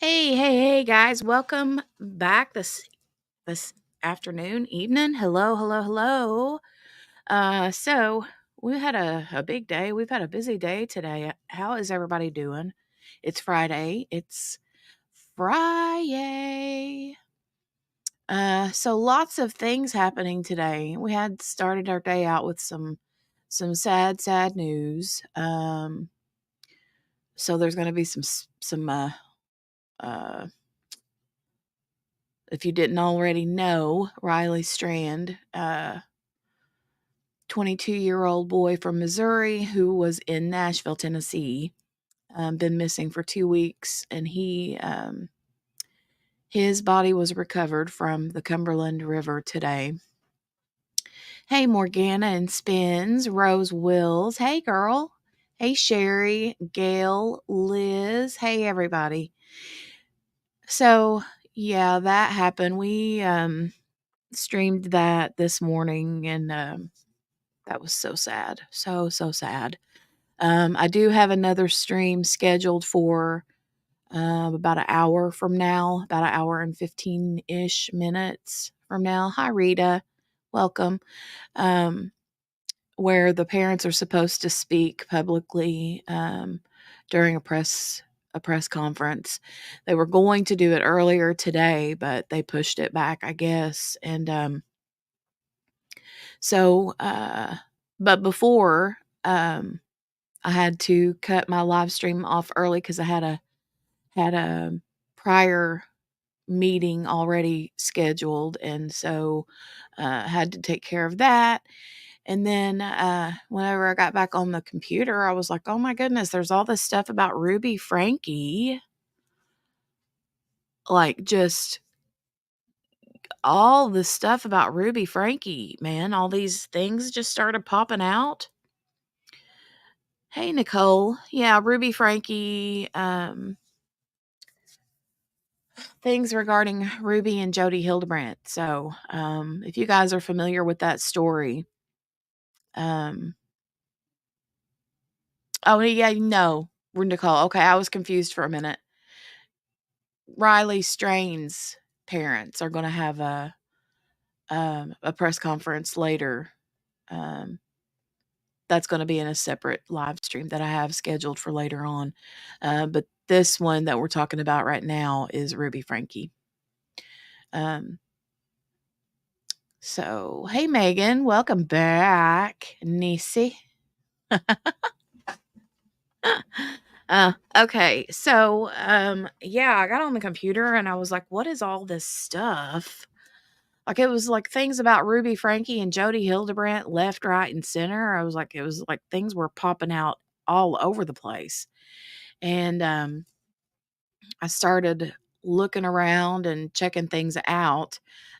Hey, guys, welcome back this afternoon, evening. Hello. So we had a big day. We've had a busy day today. How is everybody doing? It's Friday. It's Friday. So lots of things happening today. We had started our day out with some sad news. So there's going to be some if you didn't already know, Riley Strand, 22-year-old boy from Missouri who was in Nashville, Tennessee, been missing for 2 weeks, and his body was recovered from the Cumberland River today. Hey, Morgana and Spins, Rose Wills. Hey, girl. Hey, Sherry, Gail, Liz. Hey, everybody. So, yeah, that happened. We streamed that this morning, and that was so sad. So sad. I do have another stream scheduled for about an hour from now, about an hour and 15-ish minutes from now. Hi, Rita. Welcome. Where the parents are supposed to speak publicly during a press conference. They were going to do it earlier today, but they pushed it back, I guess. And but before, I had to cut my live stream off early because I had a prior meeting already scheduled, and so had to take care of that. And then whenever I got back on the computer, I was like, oh my goodness, there's all this stuff about Ruby Franke. Like, just all the stuff about Ruby Franke, man. All these things just started popping out. Hey, Nicole. Yeah, Ruby Franke. Things regarding Ruby and Jodi Hildebrandt. So, if you guys are familiar with that story, oh yeah, no, Nicole. Okay, I was confused for a minute. Riley Strain's parents are going to have a press conference later. That's going to be in a separate live stream that I have scheduled for later on. But this one that we're talking about right now is Ruby Franke. So, hey, Megan, welcome back, Nisi. Okay, so, yeah, I got on the computer and I was like, what is all this stuff? Like, it was like things about Ruby Franke and Jodi Hildebrandt left, right, and center. It was like things were popping out all over the place. And I started looking around and checking things out.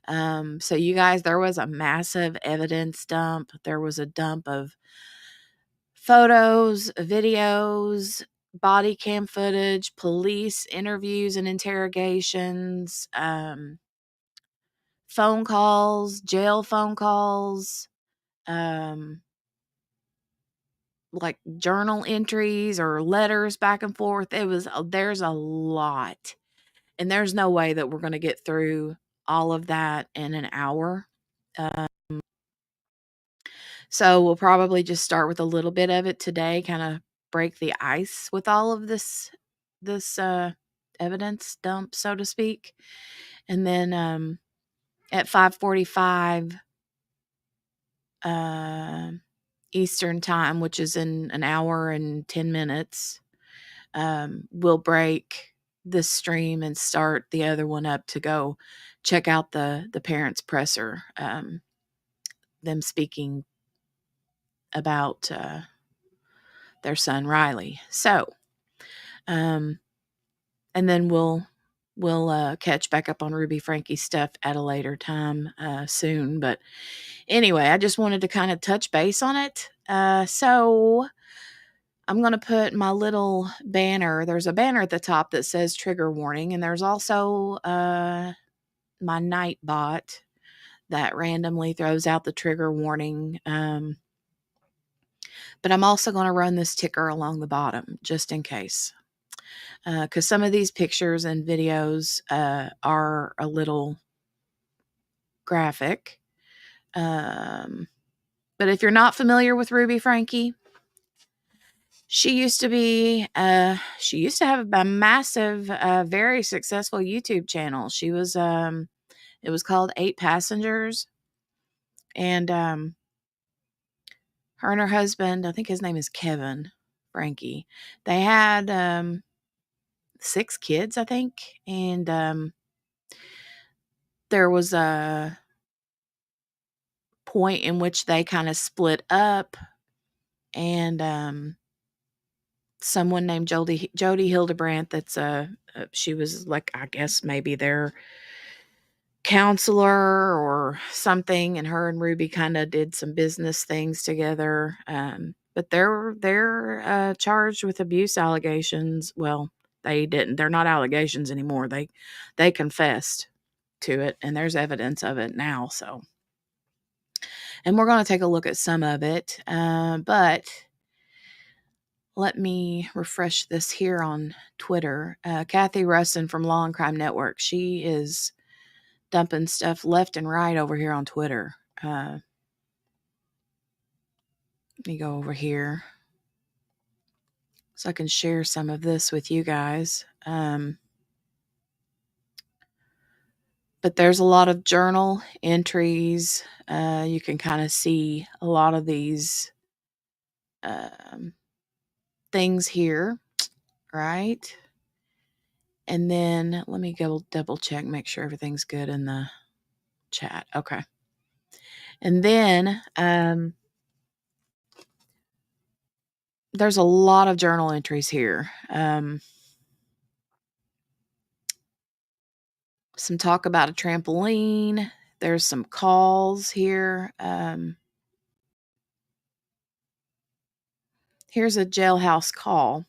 So you guys, there was a massive evidence dump. There was a dump of photos, videos, body cam footage, police interviews and interrogations, phone calls, jail phone calls, like journal entries or letters back and forth. There's a lot. And there's no way that we're going to get through all of that in an hour. So we'll probably just start with a little bit of it today, kind of break the ice with all of this evidence dump, so to speak. And then at 5:45 Eastern time, which is in an hour and 10 minutes, we'll break this stream and start the other one up to go check out the parents' presser, them speaking about their son Riley. So, and then we'll catch back up on Ruby Franke's stuff at a later time soon. But anyway, I just wanted to kind of touch base on it. So I'm going to put my little banner. There's a banner at the top that says trigger warning, and there's also my night bot that randomly throws out the trigger warning. But I'm also going to run this ticker along the bottom just in case. Because some of these pictures and videos are a little graphic. But if you're not familiar with Ruby Franke, she used to have a massive, very successful YouTube channel. She was, it was called 8 Passengers. And her and her husband, I think his name is Kevin Franke, they had 6 kids, I think. And there was a point in which they kind of split up, and someone named Jodi Hildebrandt, she was like, I guess maybe their counselor or something, and her and Ruby kind of did some business things together. But they're charged with abuse allegations. Well, they're not allegations anymore. They confessed to it, and there's evidence of it now. So, and we're going to take a look at some of it. But let me refresh this here on Twitter. Kathy Rustin from Law and Crime Network. She is dumping stuff left and right over here on Twitter. Let me go over here so I can share some of this with you guys. But there's a lot of journal entries. You can kind of see a lot of these things here, right? And then let me go double check, make sure everything's good in the chat. Okay. And then there's a lot of journal entries here. Some talk about a trampoline. There's some calls here. Here's a jailhouse call,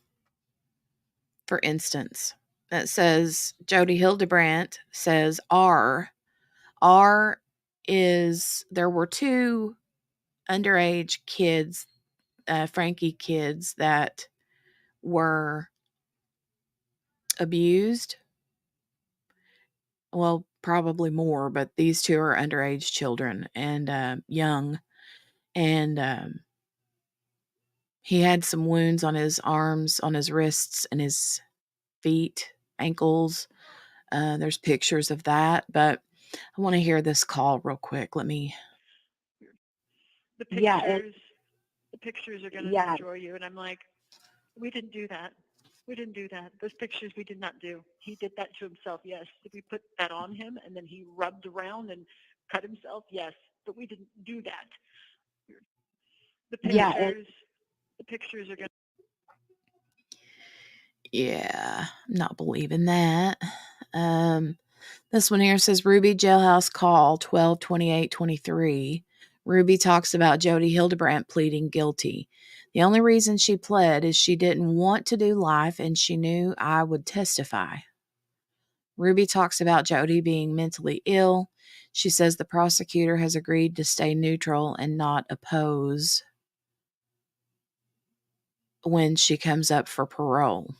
for instance, that says Jodi Hildebrandt says R. R is, there were 2 underage kids, Franke kids, that were abused. Well, probably more, but these 2 are underage children and young. And he had some wounds on his arms, on his wrists, and his feet, ankles. There's pictures of that, but I want to hear this call real quick. Let me. The pictures are going to destroy you. And I'm like, we didn't do that. We didn't do that. Those pictures we did not do. He did that to himself, yes. Did we put that on him and then he rubbed around and cut himself? Yes. But we didn't do that. The pictures are going to. Yeah, I'm not believing that. This one here says Ruby jailhouse call 12/28/23. Ruby talks about Jodi Hildebrandt pleading guilty. The only reason she pled is she didn't want to do life and she knew I would testify. Ruby talks about Jodi being mentally ill. She says the prosecutor has agreed to stay neutral and not oppose when she comes up for parole.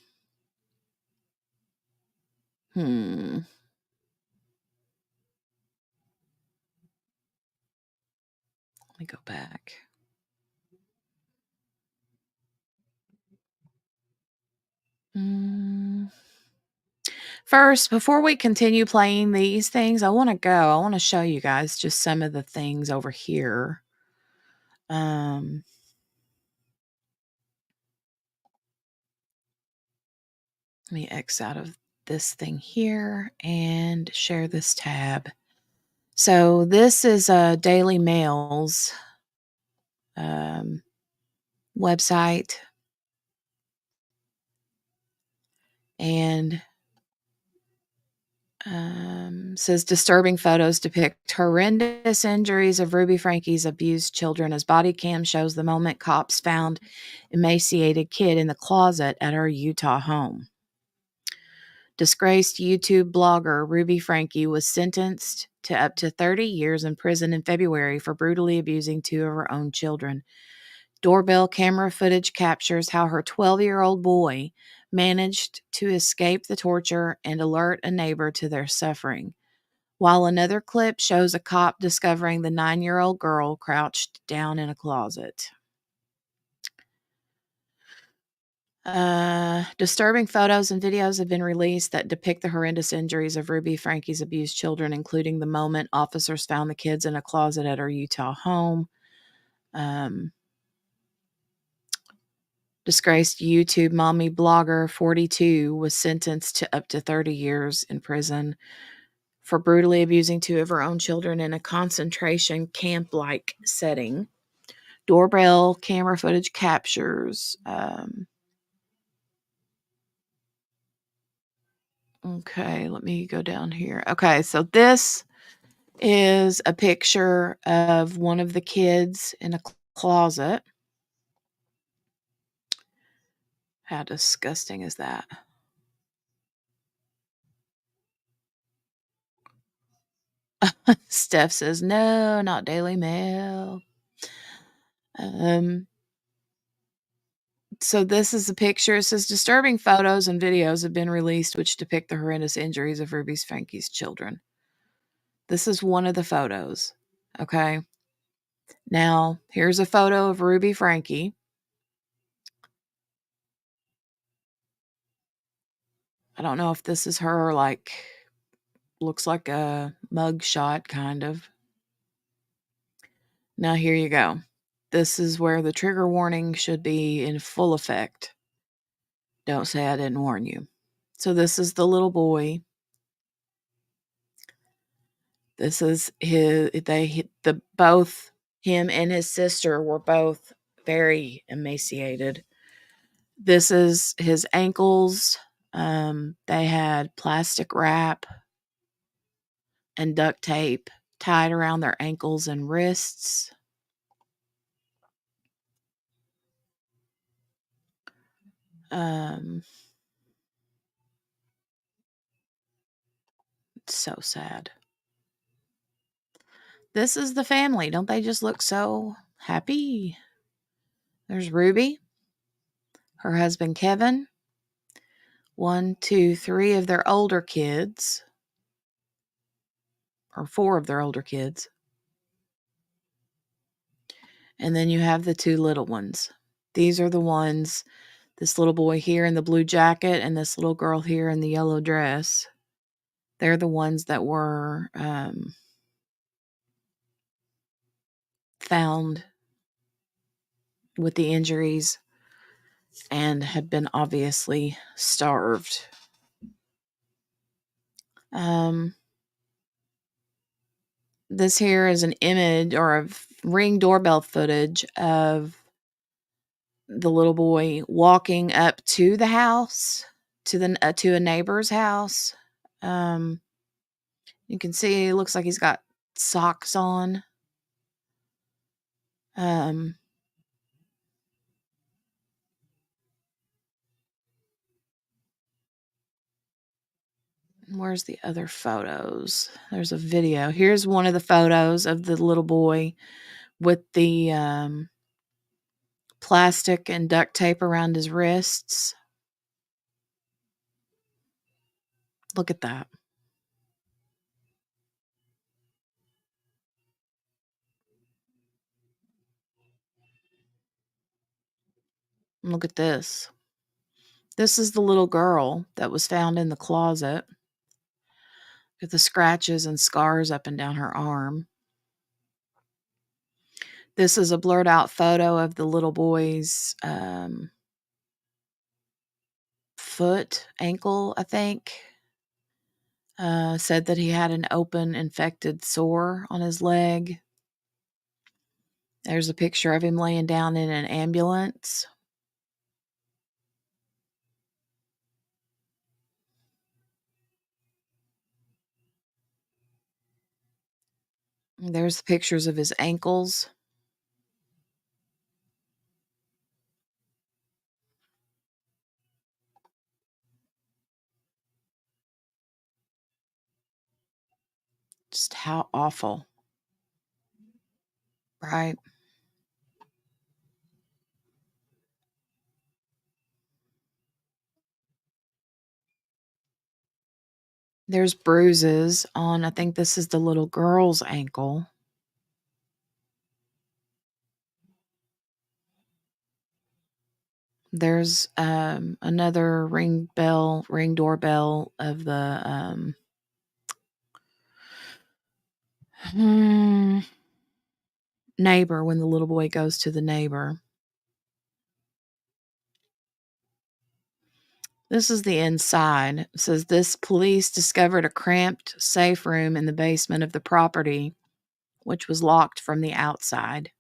Let me go back. First, before we continue playing these things, I want to show you guys just some of the things over here. Let me X out of this thing here and share this tab. So this is a Daily Mail's website, and says disturbing photos depict horrendous injuries of Ruby Franke's abused children as body cam shows the moment cops found emaciated kid in the closet at her Utah home. Disgraced YouTube blogger Ruby Franke was sentenced to up to 30 years in prison in February for brutally abusing two of her own children. Doorbell camera footage captures how her 12-year-old boy managed to escape the torture and alert a neighbor to their suffering, while another clip shows a cop discovering the 9-year-old girl crouched down in a closet. Disturbing photos and videos have been released that depict the horrendous injuries of Ruby Franke's abused children, including the moment officers found the kids in a closet at her Utah home. Disgraced YouTube mommy blogger 42 was sentenced to up to 30 years in prison for brutally abusing two of her own children in a concentration camp-like setting. Doorbell camera footage captures. Okay, let me go down here. Okay, so this is a picture of one of the kids in a closet. How disgusting is that? Steph says, no, not Daily Mail. So this is a picture. It says disturbing photos and videos have been released which depict the horrendous injuries of Ruby Franke's children. This is one of the photos. Okay. Now, here's a photo of Ruby Franke. I don't know if this is her, like, looks like a mug shot, kind of. Now, here you go. This is where the trigger warning should be in full effect. Don't say I didn't warn you. So this is the little boy. This is both him and his sister were both very emaciated. This is his ankles. They had plastic wrap and duct tape tied around their ankles and wrists. It's so sad. This is the family. Don't they just look so happy? There's Ruby, her husband Kevin, 1, 2, 3 of their older kids, or 4 of their older kids. And then you have the 2 little ones. These are the ones, this little boy here in the blue jacket and this little girl here in the yellow dress. They're the ones that were found with the injuries and had been obviously starved. This here is an image or a Ring doorbell footage of the little boy walking up to the house, to a neighbor's house. You can see it looks like he's got socks on. Where's the other photos? There's a video. Here's one of the photos of the little boy with the plastic and duct tape around his wrists. Look at that. Look at this. This is the little girl that was found in the closet with the scratches and scars up and down her arm. This is a blurred out photo of the little boy's foot, ankle, I think. Said that he had an open infected sore on his leg. There's a picture of him laying down in an ambulance. There's pictures of his ankles. Just how awful. Right? There's bruises on, I think this is the little girl's ankle. There's another ring doorbell of the neighbor when the little boy goes to the neighbor. This is the inside. It says this police discovered a cramped safe room in the basement of the property, which was locked from the outside.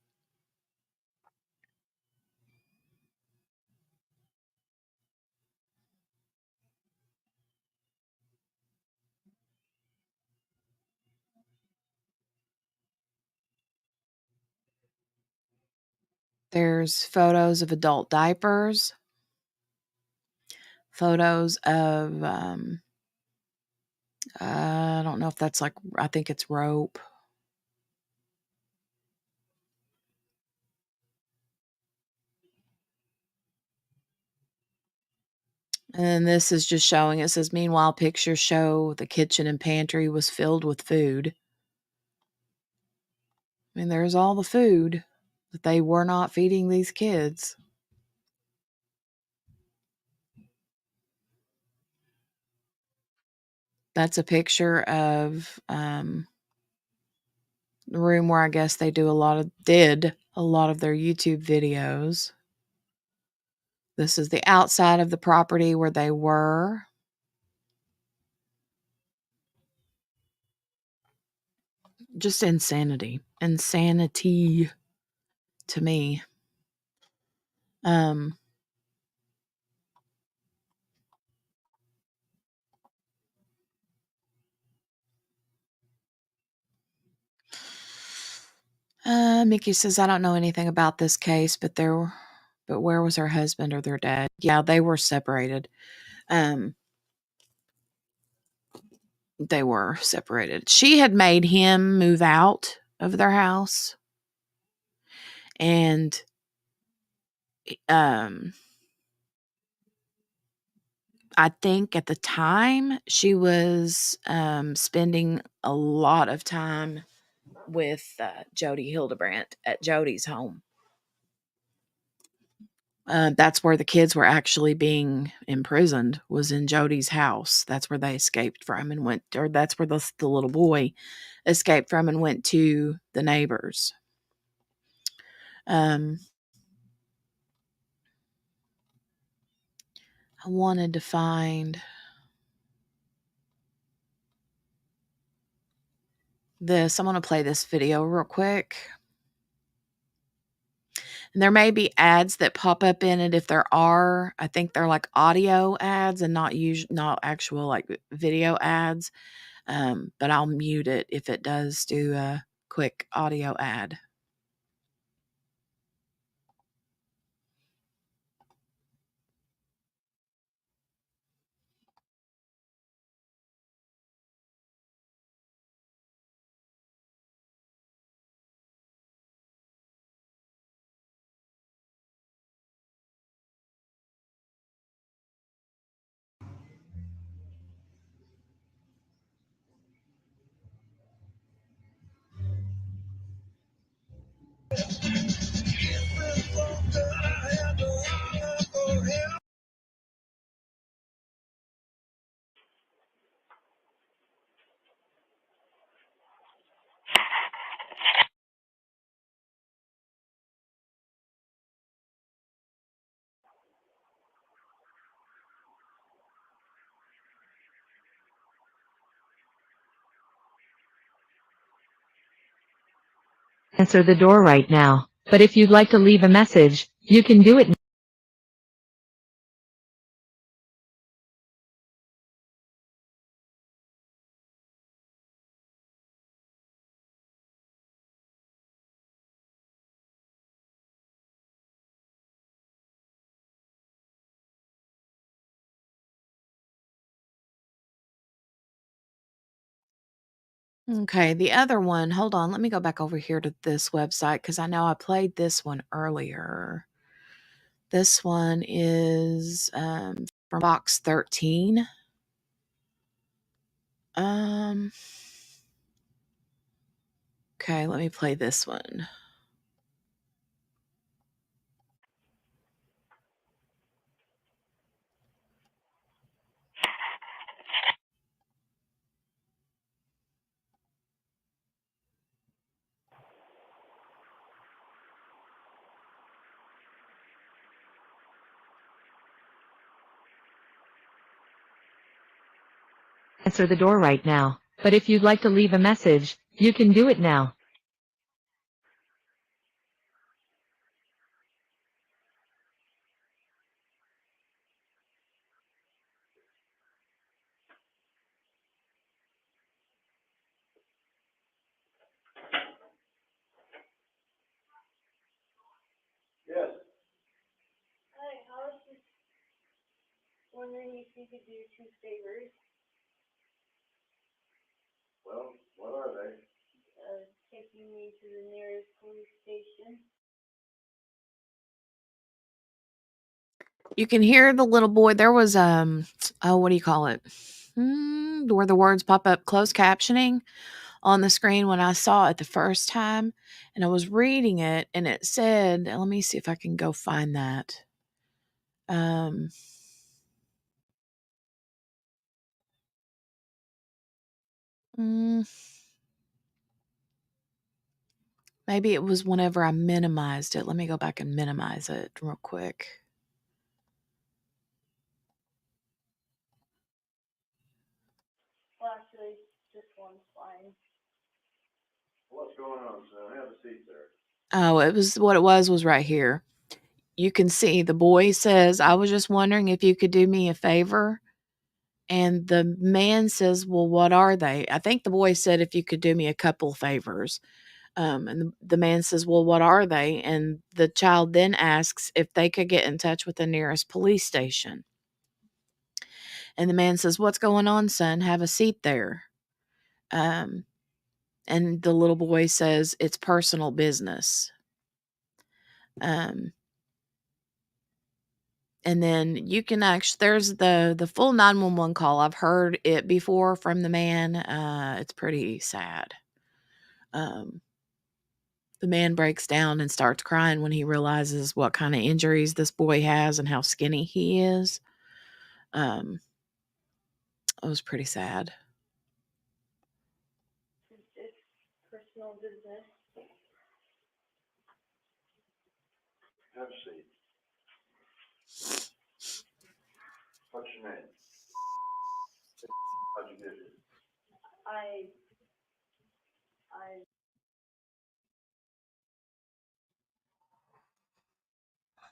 There's photos of adult diapers, photos of, I don't know if that's like, I think it's rope. And then this is just showing, it says, meanwhile, pictures show the kitchen and pantry was filled with food. I mean, there's all the food that they were not feeding these kids. That's a picture of the room where I guess they did a lot of their YouTube videos. This is the outside of the property where they were. Just insanity. Insanity to me. Mickey says, I don't know anything about this case, but where was her husband or their dad? Yeah, they were separated. They were separated. She had made him move out of their house. And I think at the time she was spending a lot of time with Jodi Hildebrandt at Jodi's home. That's where the kids were actually being imprisoned, was in Jodi's house. That's where they escaped from and went, or that's where the little boy escaped from and went to the neighbors. I wanted to find this. I'm going to play this video real quick. And there may be ads that pop up in it. If there are, I think they're like audio ads and not actual like video ads. But I'll mute it if it does do a quick audio ad. answer the door right now, but if you'd like to leave a message, you can do it now. Okay, the other one, hold on, let me go back over here to this website because I know I played this one earlier. This one is from box 13. Um, okay, let me play this one. Answer the door right now, but if you'd like to leave a message, you can do it now. Yes. Hi, I was just wondering if you could do 2 favors. Well, what are they? Taking me to the nearest police station. You can hear the little boy. There was oh, what do you call it? Where the words pop up, closed captioning on the screen when I saw it the first time, and I was reading it, and it said, let me see if I can go find that. Um, mm, maybe it was whenever I minimized it. Let me go back and minimize it real quick. Well, actually, just one's fine. What's going on, son? Have a seat there. Oh, it was what it was right here. You can see the boy says, I was just wondering if you could do me a favor. And the man says, well, what are they? I think the boy said, if you could do me a couple favors. And the man says, well, what are they? And the child then asks if they could get in touch with the nearest police station. And the man says, what's going on, son? Have a seat there. Um, and the little boy says, it's personal business. Um, and then you can actually, there's the full 911 call. I've heard it before from the man. It's pretty sad. Um, the man breaks down and starts crying when he realizes what kind of injuries this boy has and how skinny he is. It was pretty sad. It's personal business. Have a seat. What's your name? How'd you get here? I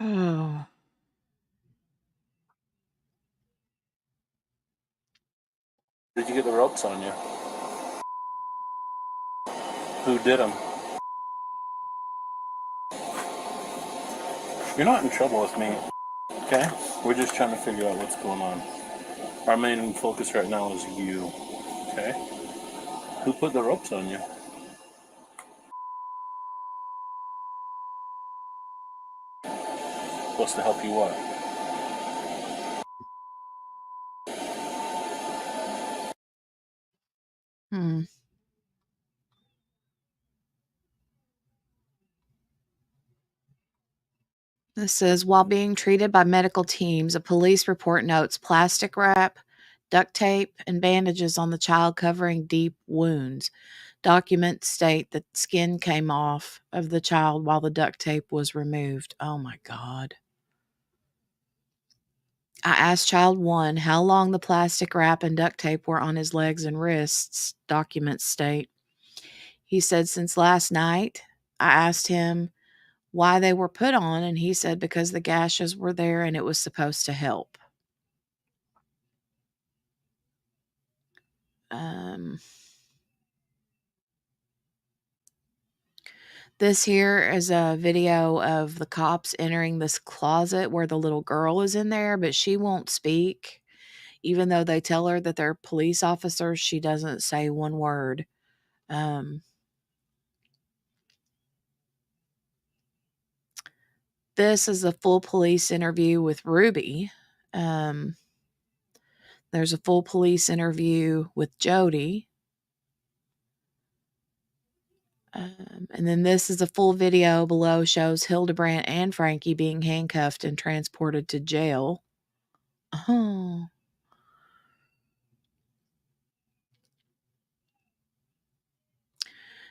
Oh. Did you get the ropes on you? Who did them? You're not in trouble with me, okay? We're just trying to figure out what's going on. Our main focus right now is you, okay? Who put the ropes on you? Supposed to help you what? Hmm. This says, while being treated by medical teams, a police report notes plastic wrap, duct tape, and bandages on the child covering deep wounds. Documents state that skin came off of the child while the duct tape was removed. Oh my God. I asked child one how long the plastic wrap and duct tape were on his legs and wrists, documents state. He said, since last night. I asked him why they were put on, and he said because the gashes were there and it was supposed to help. This here is a video of the cops entering this closet where the little girl is in there, but she won't speak. Even though they tell her that they're police officers, she doesn't say one word. This is a full police interview with Ruby. There's a full police interview with Jodi. And then this is a full video below, shows Hildebrandt and Franke being handcuffed and transported to jail. Oh.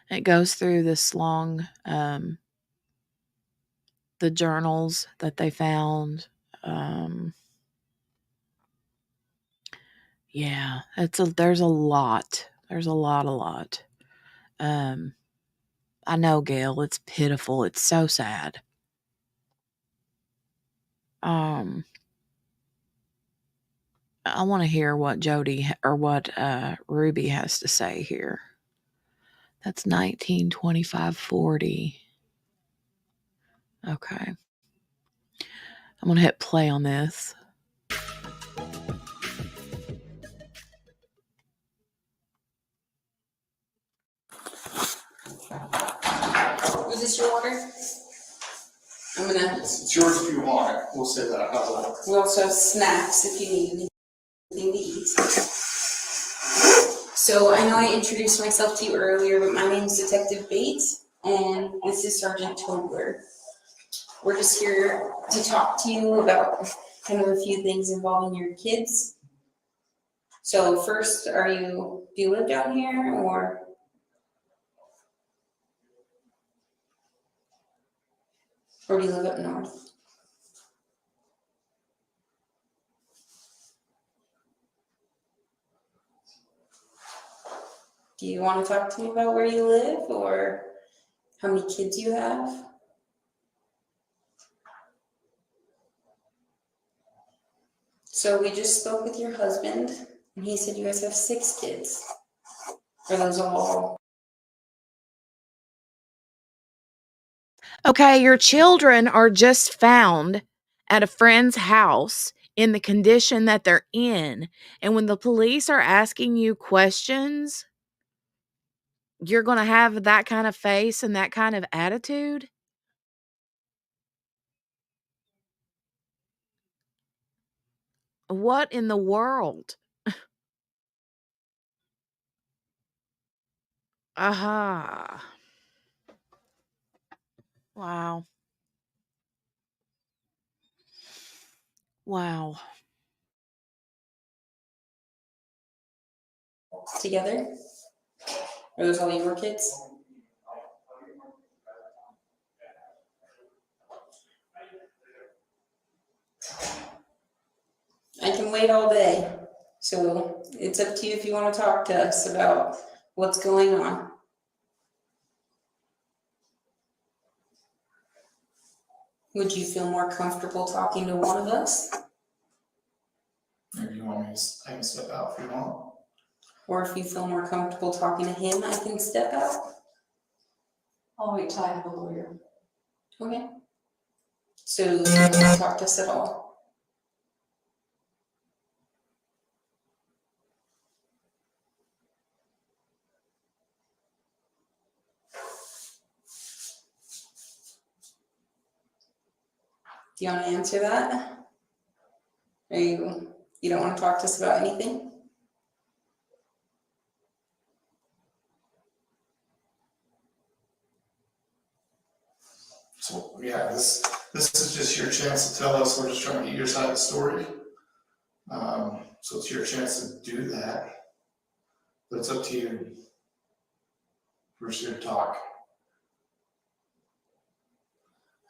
It goes through this long, the journals that they found. Yeah, there's a lot. There's a lot. I know, Gail, it's pitiful. It's so sad. I want to hear what Jodi or what Ruby has to say here. That's 1925-40. Okay. I'm going to hit play on this. Was this your water? It's yours if you want it. We'll say that. How's that? We also have snacks if you need anything to eat. So I know I introduced myself to you earlier, but my name is Detective Bates, and this is Sergeant Tobler. We're just here to talk to you about kind of a few things involving your kids. So first, do you live down here, or do you live up north? Do you want to talk to me about where you live or how many kids you have? So we just spoke with your husband, and he said you guys have 6 kids. Are those all? Okay, your children are just found at a friend's house in the condition that they're in. And when the police are asking you questions, you're going to have that kind of face and that kind of attitude? What in the world? Aha. Wow. Wow. Together? Are those all your kids? I can wait all day. So it's up to you if you want to talk to us about what's going on. Would you feel more comfortable talking to one of us? Maybe you want me to, I can step out if you want. Or if you feel more comfortable talking to him, I can step out. I'll wait till I have a lawyer. Okay. So you don't want to talk to us at all? Do you want to answer that? Or you don't want to talk to us about anything? So yeah, this is just your chance to tell us. We're just trying to get your side of the story. So it's your chance to do that. But it's up to you. We're just here to talk.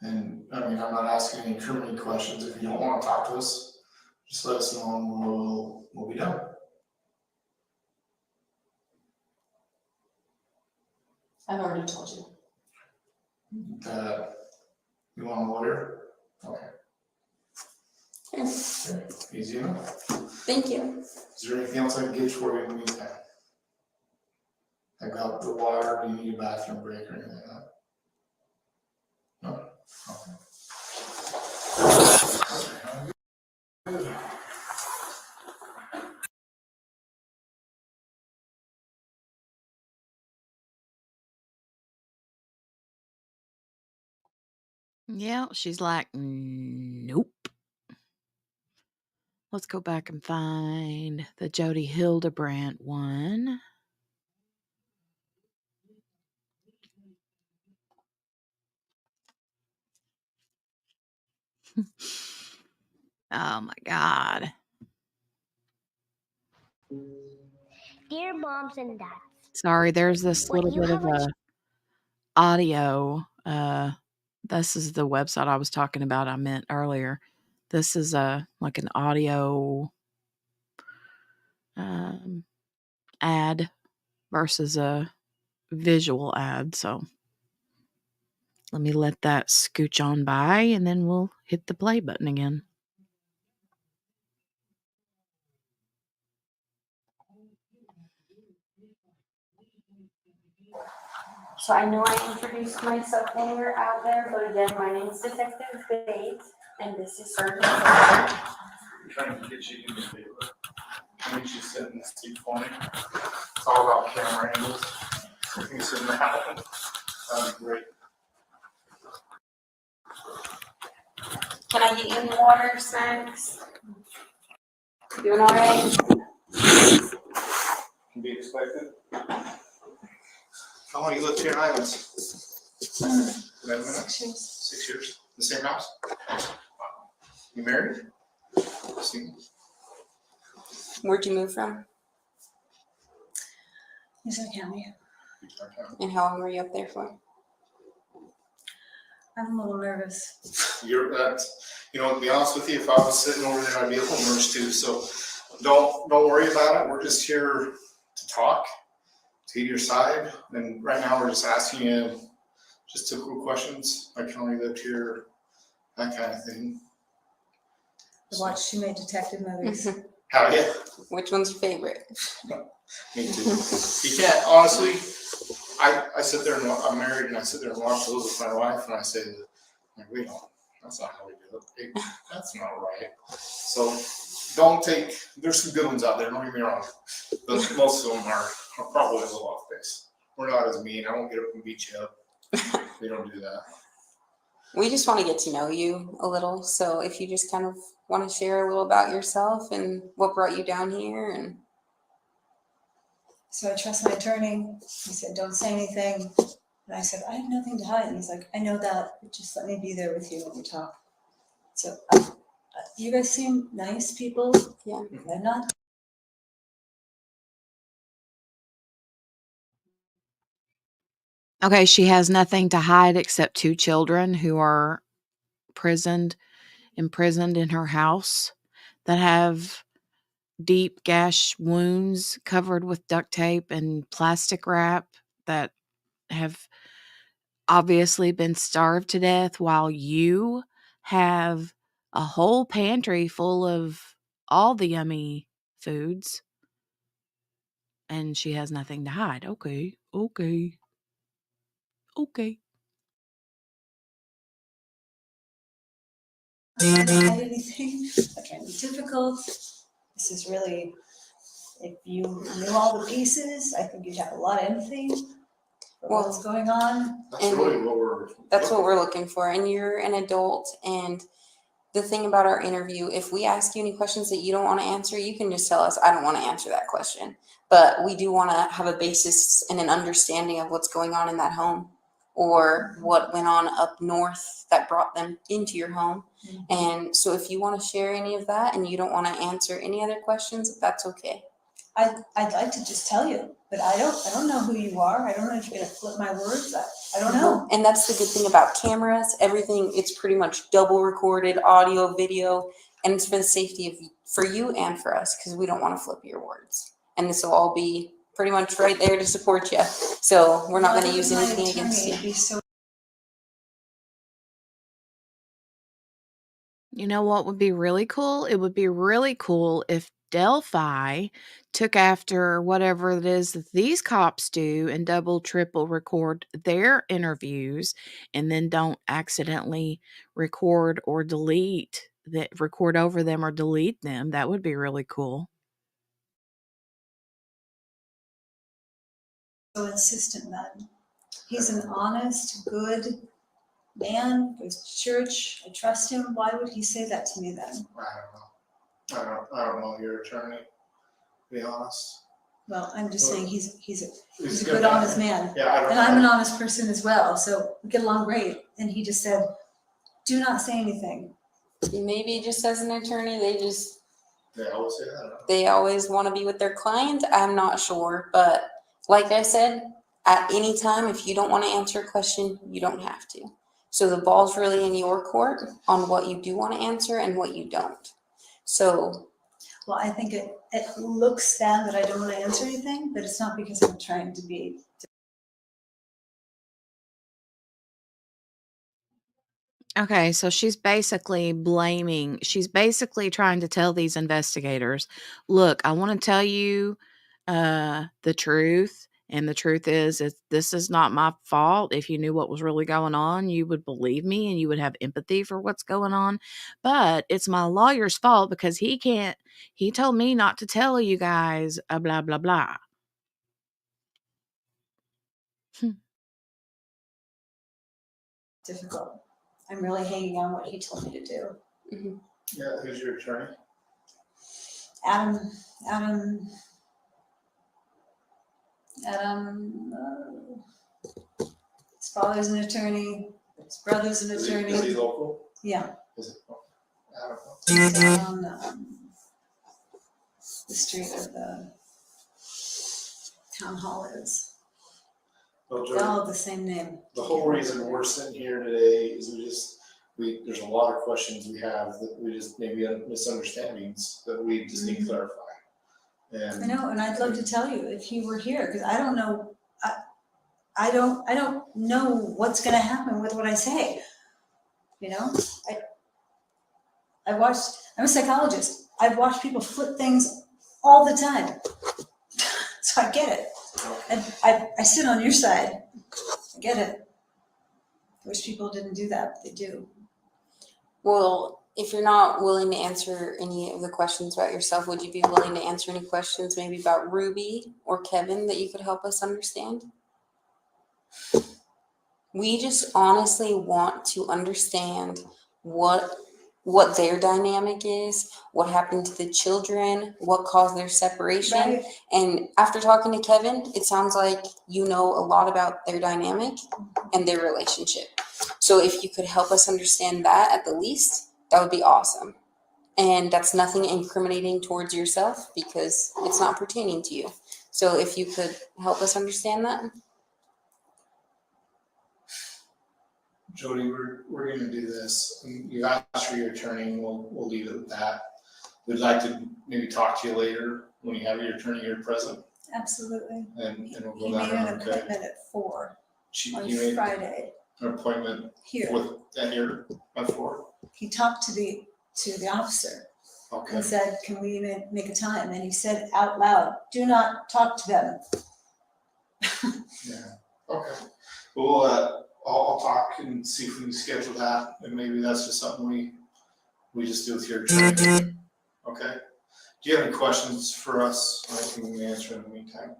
And I mean, I'm not asking any criminal questions. If you don't want to talk to us, just let us know and we'll be done. I've already told you. That you want a lawyer? Okay. Okay. Okay. Easy enough. Thank you. Is there anything else I can get you for you in the meantime? I got the water. Do you need a bathroom break or anything like that? No? Okay. Yeah, she's like, nope. Let's go back and find the Jodi Hildebrandt one. Oh my God. Dear moms and dads, Sorry, there's this when little you bit have of a audio. This is the website I was talking about, I meant earlier. This is like an audio ad versus a visual ad. So let me let that scooch on by and then we'll hit the play button again. So I know I introduced myself when we were out there, but again, my name is Detective Bates, and this is Sergeant Franke. I'm trying to get you in the paper. Make you sit in the seat for me. It's all about camera angles. If you sit in that one, that'd be great. Can I get you any water, snacks? Doing all right? Can be expected. How long you lived here in Islands? 11 minutes? 6 years. 6 years. The same house? You married? Single? Where'd you move from? Yes, I can. And how long were you up there for? I'm a little nervous. You're to be honest with you, if I was sitting over there, I'd be a little nervous too. So don't worry about it. We're just here to talk, to get your side. And right now we're just asking you just typical questions. I can only live here, that kind of thing. I watched too many detective movies. How yeah. Which one's your favorite? Me too. You can't honestly. I sit there and I'm married and I sit there and watch those with my wife and I say, like, wait, that's not how we do it. Hey, that's not right. So don't take. There's some good ones out there. Don't get me wrong, but most of them are probably a little off base. We're not as mean. I won't get up and beat you up. We don't do that. We just want to get to know you a little. So if you just kind of want to share a little about yourself and what brought you down here and. So I trust my attorney. He said, don't say anything. And I said, I have nothing to hide. And he's like, I know that, but just let me be there with you when we talk. So you guys seem nice people. Yeah. They're not. Okay, she has nothing to hide except 2 children who are imprisoned in her house that have deep gash wounds covered with duct tape and plastic wrap that have obviously been starved to death, while you have a whole pantry full of all the yummy foods and she has nothing to hide. Okay. I don't hide anything. I can't be difficult. This is really, if you knew all the pieces, I think you'd have a lot of empathy for what's going on. That's really what we're. That's what we're looking for. And you're an adult. And the thing about our interview, if we ask you any questions that you don't want to answer, you can just tell us, I don't want to answer that question. But we do want to have a basis and an understanding of what's going on in that home or what went on up north that brought them into your home. Mm-hmm. And so if you want to share any of that and you don't want to answer any other questions, that's okay. I'd like to just tell you, but I don't know who you are. I don't know if you're gonna flip my words. I don't know. And that's the good thing about cameras. Everything, it's pretty much double recorded, audio, video, and it's for the safety of for you and for us because we don't want to flip your words. And this will all be pretty much right there to support you. So we're not going to use anything against you. It'd be so You know what would be really cool? It would be really cool if Delphi took after whatever it is that these cops do and double, triple record their interviews and then don't accidentally record or delete that, record over them or delete them. That would be really cool. So insistent, man. He's an honest, good man, goes to church. I trust him. Why would he say that to me then? I don't know your attorney, to be honest. Well, I'm just saying he's a good good, honest man. Yeah, And I'm an honest person as well, so we get along great. And he just said, do not say anything. Maybe just as an attorney, They always say that. they always want to be with their client. I'm not sure, but like I said, at any time, if you don't want to answer a question, you don't have to. So the ball's really in your court on what you do want to answer and what you don't. So, Well, I think it looks sad that I don't want to answer anything, but it's not because I'm trying to be. Okay, so she's basically trying to tell these investigators, look, I want to tell you the truth. And the truth is, this is not my fault. If you knew what was really going on, you would believe me and you would have empathy for what's going on. But it's my lawyer's fault because he told me not to tell you guys, blah, blah, blah. Difficult. I'm really hanging on what he told me to do. Yeah, who's your attorney? Adam, his father's an attorney, his brother's an attorney. Is he local? Yeah. Is it? I don't know. He's on the street where the town hall is. Well, They all have the same name. the whole reason we're sitting here today is there's a lot of questions we have that we just maybe misunderstandings that we just need to clarify. And I know, and I'd love to tell you if you were here, because I don't know, I don't know what's gonna happen with what I say. You know, I'm a psychologist. I've watched people flip things all the time. So I get it. And I sit on your side. I get it. I wish people didn't do that, but they do. well, if you're not willing to answer any of the questions about yourself, would you be willing to answer any questions maybe about Ruby or Kevin that you could help us understand? We just honestly want to understand what their dynamic is, what happened to the children, what caused their separation. Right. And after talking to Kevin, it sounds like you know a lot about their dynamic and their relationship. So if you could help us understand that at the least, that would be awesome. And that's nothing incriminating towards yourself because it's not pertaining to you. So if you could help us understand that. Jodi, we're gonna do this. You asked for your attorney, and we'll leave it at that. We'd like to maybe talk to you later when you have your attorney here present, Absolutely. and we'll He go made down an there, okay? appointment at 4 on He made Friday an appointment here. with that here at 4? He talked to the officer Okay. and said, can we make a time? And he said out loud, do not talk to them. Yeah, okay. Well, I'll talk and see if we can schedule that, and maybe that's just something we just do with your attorney. Okay? Do you have any questions for us? I can answer in the meantime.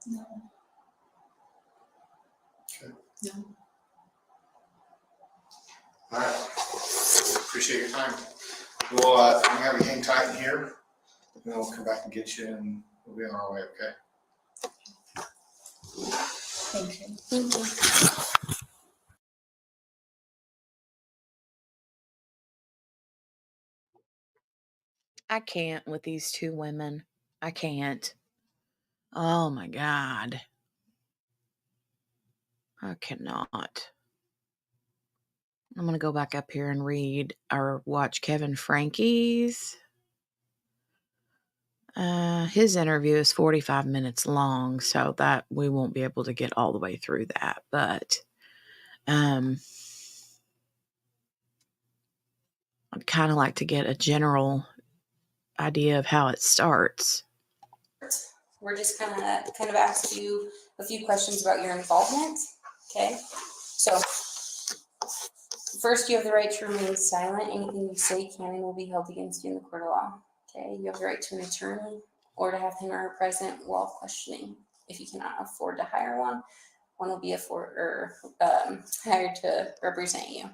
No. Okay. No. All right. Appreciate your time. We'll have you hang tight in here, and then we'll come back and get you, and we'll be on our way, okay? Thank you. Thank you. I can't with these two women. I can't. Oh my God. I cannot. I'm going to go back up here and read or watch Kevin Franke's. His interview is 45 minutes long, so that we won't be able to get all the way through that. But kind of like to get a general idea of how it starts. We're just kind of ask you a few questions about your involvement. Okay. So first, you have the right to remain silent. Anything you say can and will be held against you in the court of law. Okay. You have the right to an attorney or to have him or her present while questioning. If you cannot afford to hire one will be hired to represent you.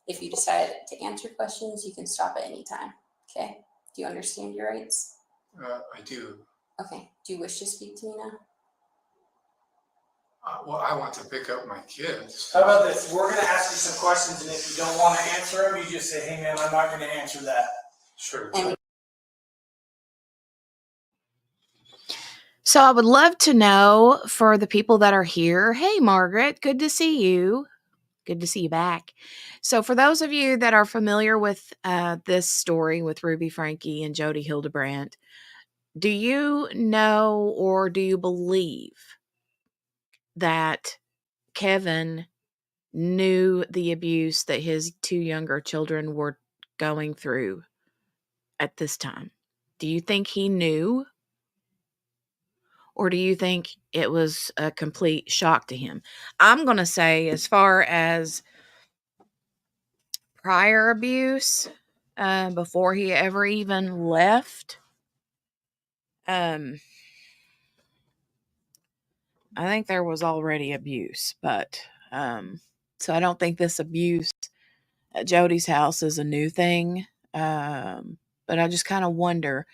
If you decide to answer questions, you can stop at any time. Okay. Do you understand your rights? I do. Okay. Do you wish to speak to me now? Well, I want to pick up my kids. How about this? We're going to ask you some questions, and if you don't want to answer them, you just say, hey, man, I'm not going to answer that. Sure. So I would love to know, for the people that are here, hey, Margaret, good to see you. Good to see you back. So for those of you that are familiar with this story with Ruby Franke and Jodi Hildebrandt, do you know or do you believe that Kevin knew the abuse that his two younger children were going through at this time? Do you think he knew? Or do you think it was a complete shock to him? I'm going to say, as far as prior abuse, before he ever even left, I think there was already abuse. But so I don't think this abuse at Jodi's house is a new thing. But I just kind of wonder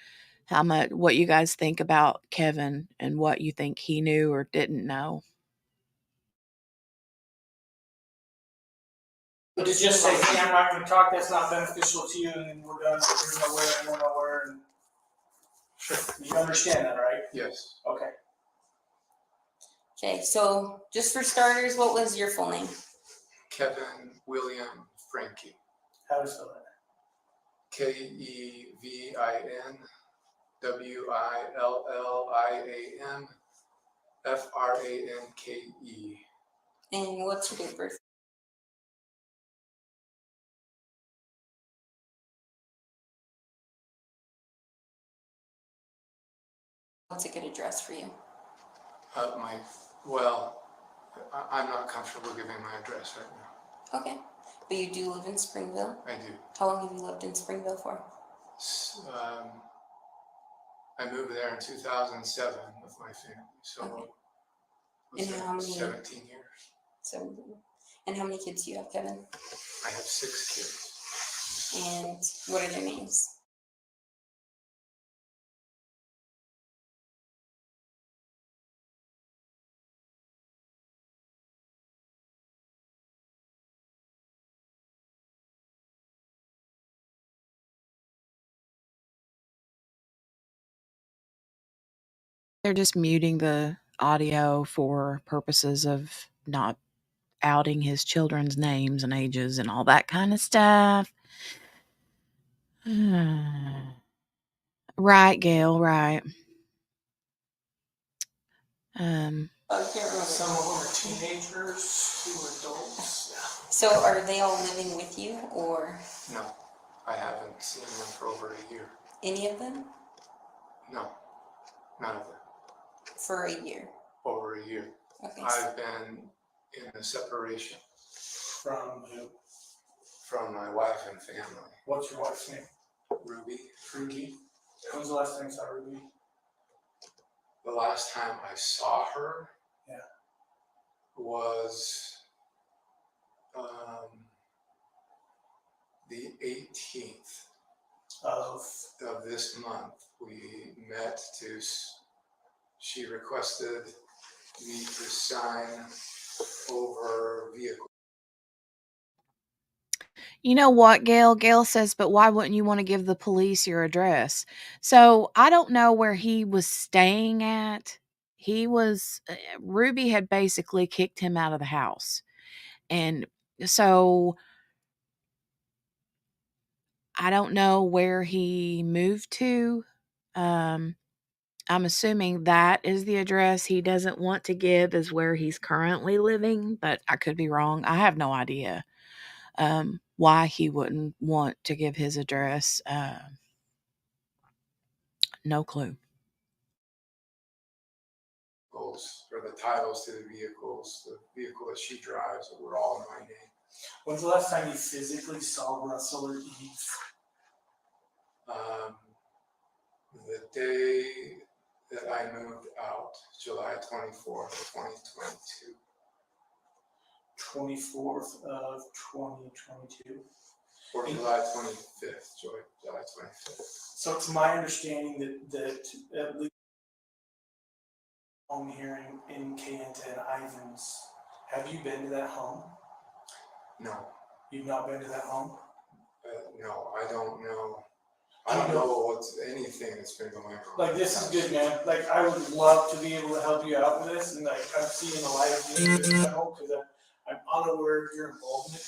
what you guys think about Kevin and what you think he knew or didn't know. But to just say, hey, I'm not going to talk, that's not beneficial to you, and then we're done. There's nowhere and we're nowhere. And Sure. you understand that, right? Yes. Okay. Okay, so just for starters, what was your full name? Kevin William Franke. How to spell that? KEVIN WILLIAM FRANKE. And what's your date of birth? What's a good address for you? I'm not comfortable giving my address right now. Okay, but you do live in Springville? I do. How long have you lived in Springville for? I moved there in 2007 with my family, so Okay. And how many? 17 years. And how many kids do you have, Kevin? I have 6 kids. And what are their names? They're just muting the audio for purposes of not outing his children's names and ages and all that kind of stuff. Right, Gail, right. Some of them are teenagers, 2 adults. Yeah. So are they all living with you, or? No, I haven't seen them for over a year. Any of them? No, none of them. For a year? Over a year. Okay. I've been in a separation. From who? From my wife and family. What's your wife's name? Ruby. Ruby. When's the last time you saw Ruby? The last time I saw her was the 18th of this month. We met she requested me to sign over vehicle. You know what, Gail? Gail says, but why wouldn't you want to give the police your address? So I don't know where he was staying at. Ruby had basically kicked him out of the house. And so I don't know where he moved to. I'm assuming that is the address he doesn't want to give, is where he's currently living, but I could be wrong. I have no idea. Why he wouldn't want to give his address, no clue. Or the titles to the vehicle that she drives, were all in my name. When's the last time you physically saw Russell or Eve? The day that I moved out, July 24th, 2022. 24th of 2022. Or July 25th, July 25th. So it's my understanding that at least home here in Kayenta and Ivans, have you been to that home? No. You've not been to that home? No, I don't know. I don't know what's anything that's been going on. Like, this is good, man. Like, I would love to be able to help you out with this, and like, I'm seeing the light of the home because I'm unaware of your involvement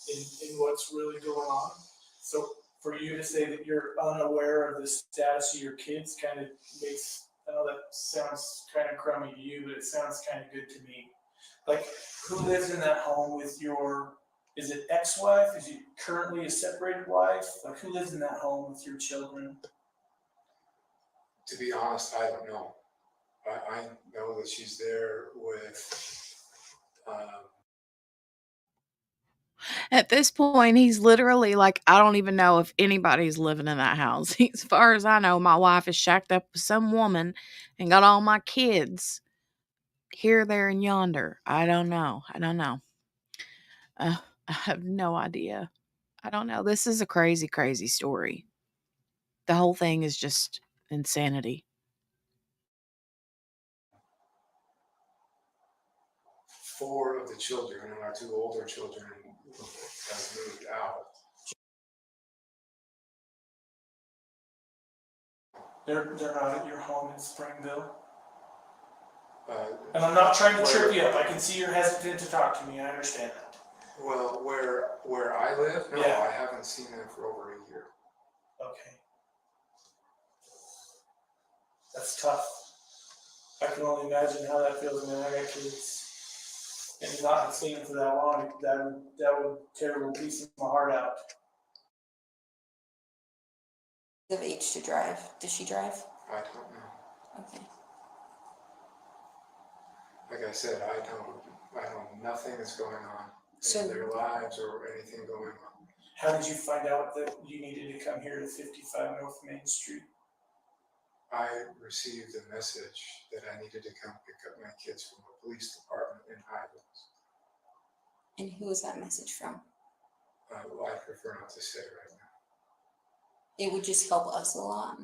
in what's really going on. So for you to say that you're unaware of the status of your kids kind of makes, I know that sounds kind of crummy to you, but it sounds kind of good to me. Like, who lives in that home with your, is it ex-wife? Is it currently a separated wife? Like, who lives in that home with your children? To be honest, I don't know. I know that she's there with, At this point, he's literally like, I don't even know if anybody's living in that house. As far as I know, my wife is shacked up with some woman and got all my kids here, there, and yonder. I don't know. I have no idea. I don't know. This is a crazy, crazy story. The whole thing is just insanity. 4 of the children, and our 2 older children have moved out. They're not at your home in Springville? And I'm not trying to trip you up. I can see you're hesitant to talk to me. I understand that. Well, where I live, no, Yeah. I haven't seen them for over a year. Okay. That's tough. I can only imagine how that feels, man. I got kids. And not seeing them for that long, that would tear a piece of my heart out. Of age to drive. Does she drive? I don't know. Okay. Like I said, I know nothing that's going on in their lives or anything going on. How did you find out that you needed to come here to 55 North Main Street? I received a message that I needed to come pick up my kids from the police department in Ivans. And who was that message from? Well, I prefer not to say right now. It would just help us a lot.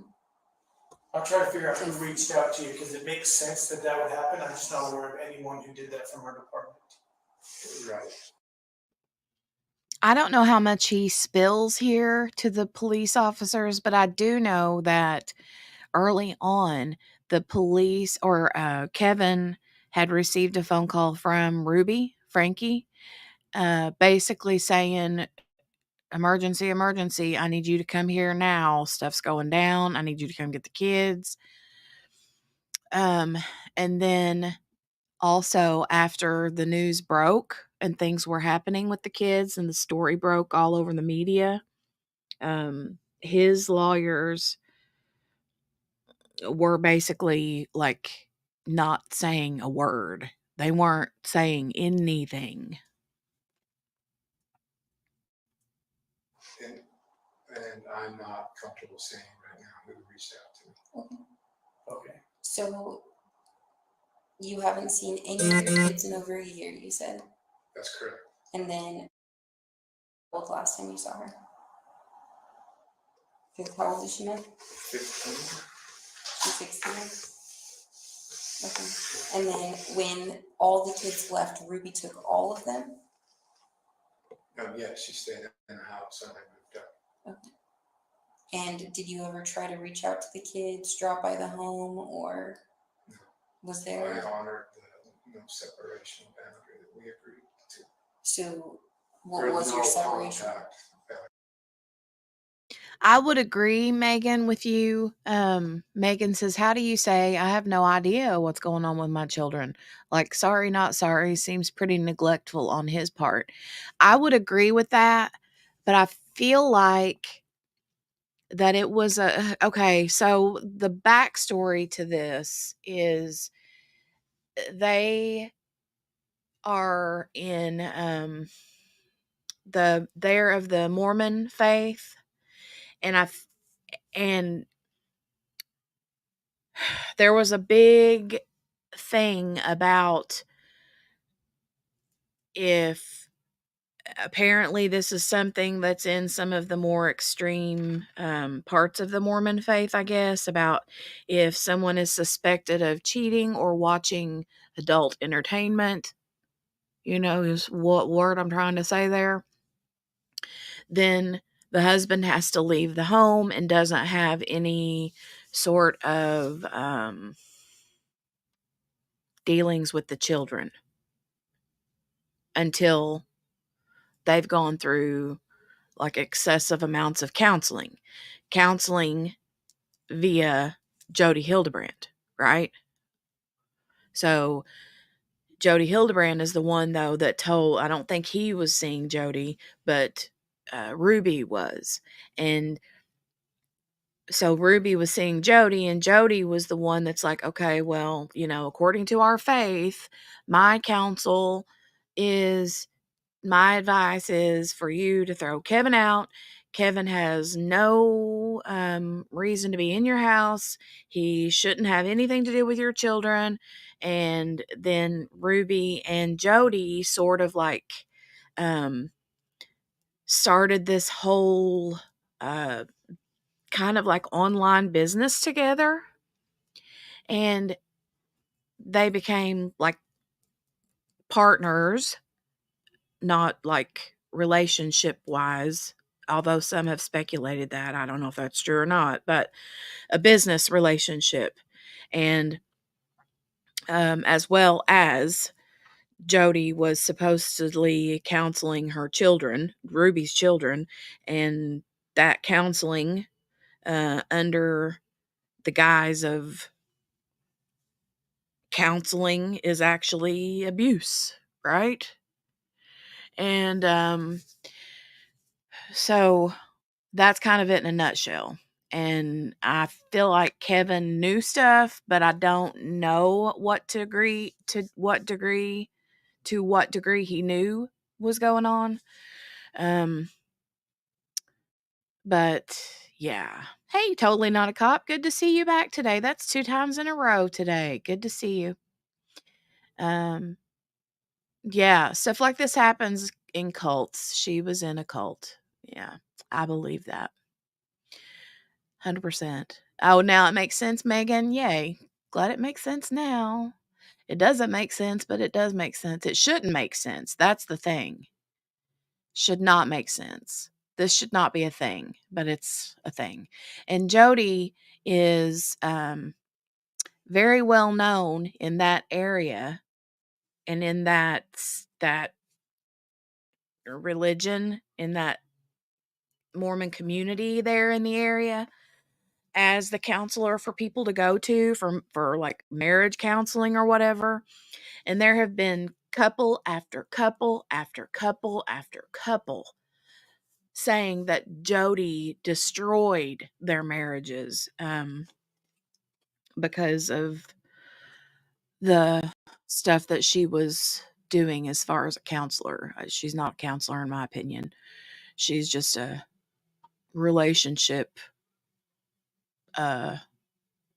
I'm trying to figure out who reached out to you because it makes sense that would happen. I'm just not aware of anyone who did that from our department. Right. I don't know how much he spills here to the police officers, but I do know that early on, the police or Kevin had received a phone call from Franke, basically saying, emergency, emergency, I need you to come here now. Stuff's going down. I need you to come get the kids. And then also after the news broke and things were happening with the kids and the story broke all over the media, his lawyers were basically like not saying a word. They weren't saying anything. And I'm not comfortable saying right now who reached out to me. Okay. So you haven't seen any of your kids in over a year, you said? That's correct. And then what was the last time you saw her? How old is she now? 15. She's 16. Okay. And then when all the kids left, Ruby took all of them? Yeah, she stayed in the house and I moved up. Okay. And did you ever try to reach out to the kids, drop by the home, or was there? I honored the no separation boundary that we agreed to. So what was your separation? Contact. I would agree, Megan, with you. Megan says, how do you say, I have no idea what's going on with my children? Like, sorry, not sorry seems pretty neglectful on his part. I would agree with that, but I feel like that it was okay. So the backstory to this is they are in they're of the Mormon faith, and and there was a big thing about if apparently this is something that's in some of the more extreme parts of the Mormon faith, I guess, about if someone is suspected of cheating or watching adult entertainment, is what word I'm trying to say there, then the husband has to leave the home and doesn't have any sort of dealings with the children until they've gone through like excessive amounts of counseling via Jodi Hildebrandt, right? So Jodi Hildebrandt is the one though that told, I don't think he was seeing Jodi, but Ruby was. And so Ruby was seeing Jodi, and Jodi was the one that's like, okay, well, according to our faith, my counsel is my advice is for you to throw Kevin out. Kevin has no reason to be in your house. He shouldn't have anything to do with your children. And then Ruby and Jodi sort of like started this whole kind of like online business together. And they became like partners, not like relationship wise, although some have speculated that. I don't know if that's true or not, but a business relationship. And as well as Jodi was supposedly counseling her children, Ruby's children, and that counseling under the guise of counseling is actually abuse, right? And so that's kind of it in a nutshell. And I feel like Kevin knew stuff, but I don't know what degree he knew was going on. But yeah. Hey, totally not a cop. Good to see you back today. That's 2 times in a row today. Good to see you. Yeah, stuff like this happens in cults. She was in a cult. Yeah, I believe that. 100%. Oh, now it makes sense, Megan. Yay. Glad it makes sense now. It doesn't make sense, but it does make sense. It shouldn't make sense. That's the thing. Should not make sense. This should not be a thing, but it's a thing. And Jodi is very well known in that area and in that religion, in that Mormon community there in the area, as the counselor for people to go to for like marriage counseling or whatever. And there have been couple after couple after couple after couple saying that Jodi destroyed their marriages because of the stuff that she was doing as far as a counselor. She's not a counselor in my opinion. She's just a relationship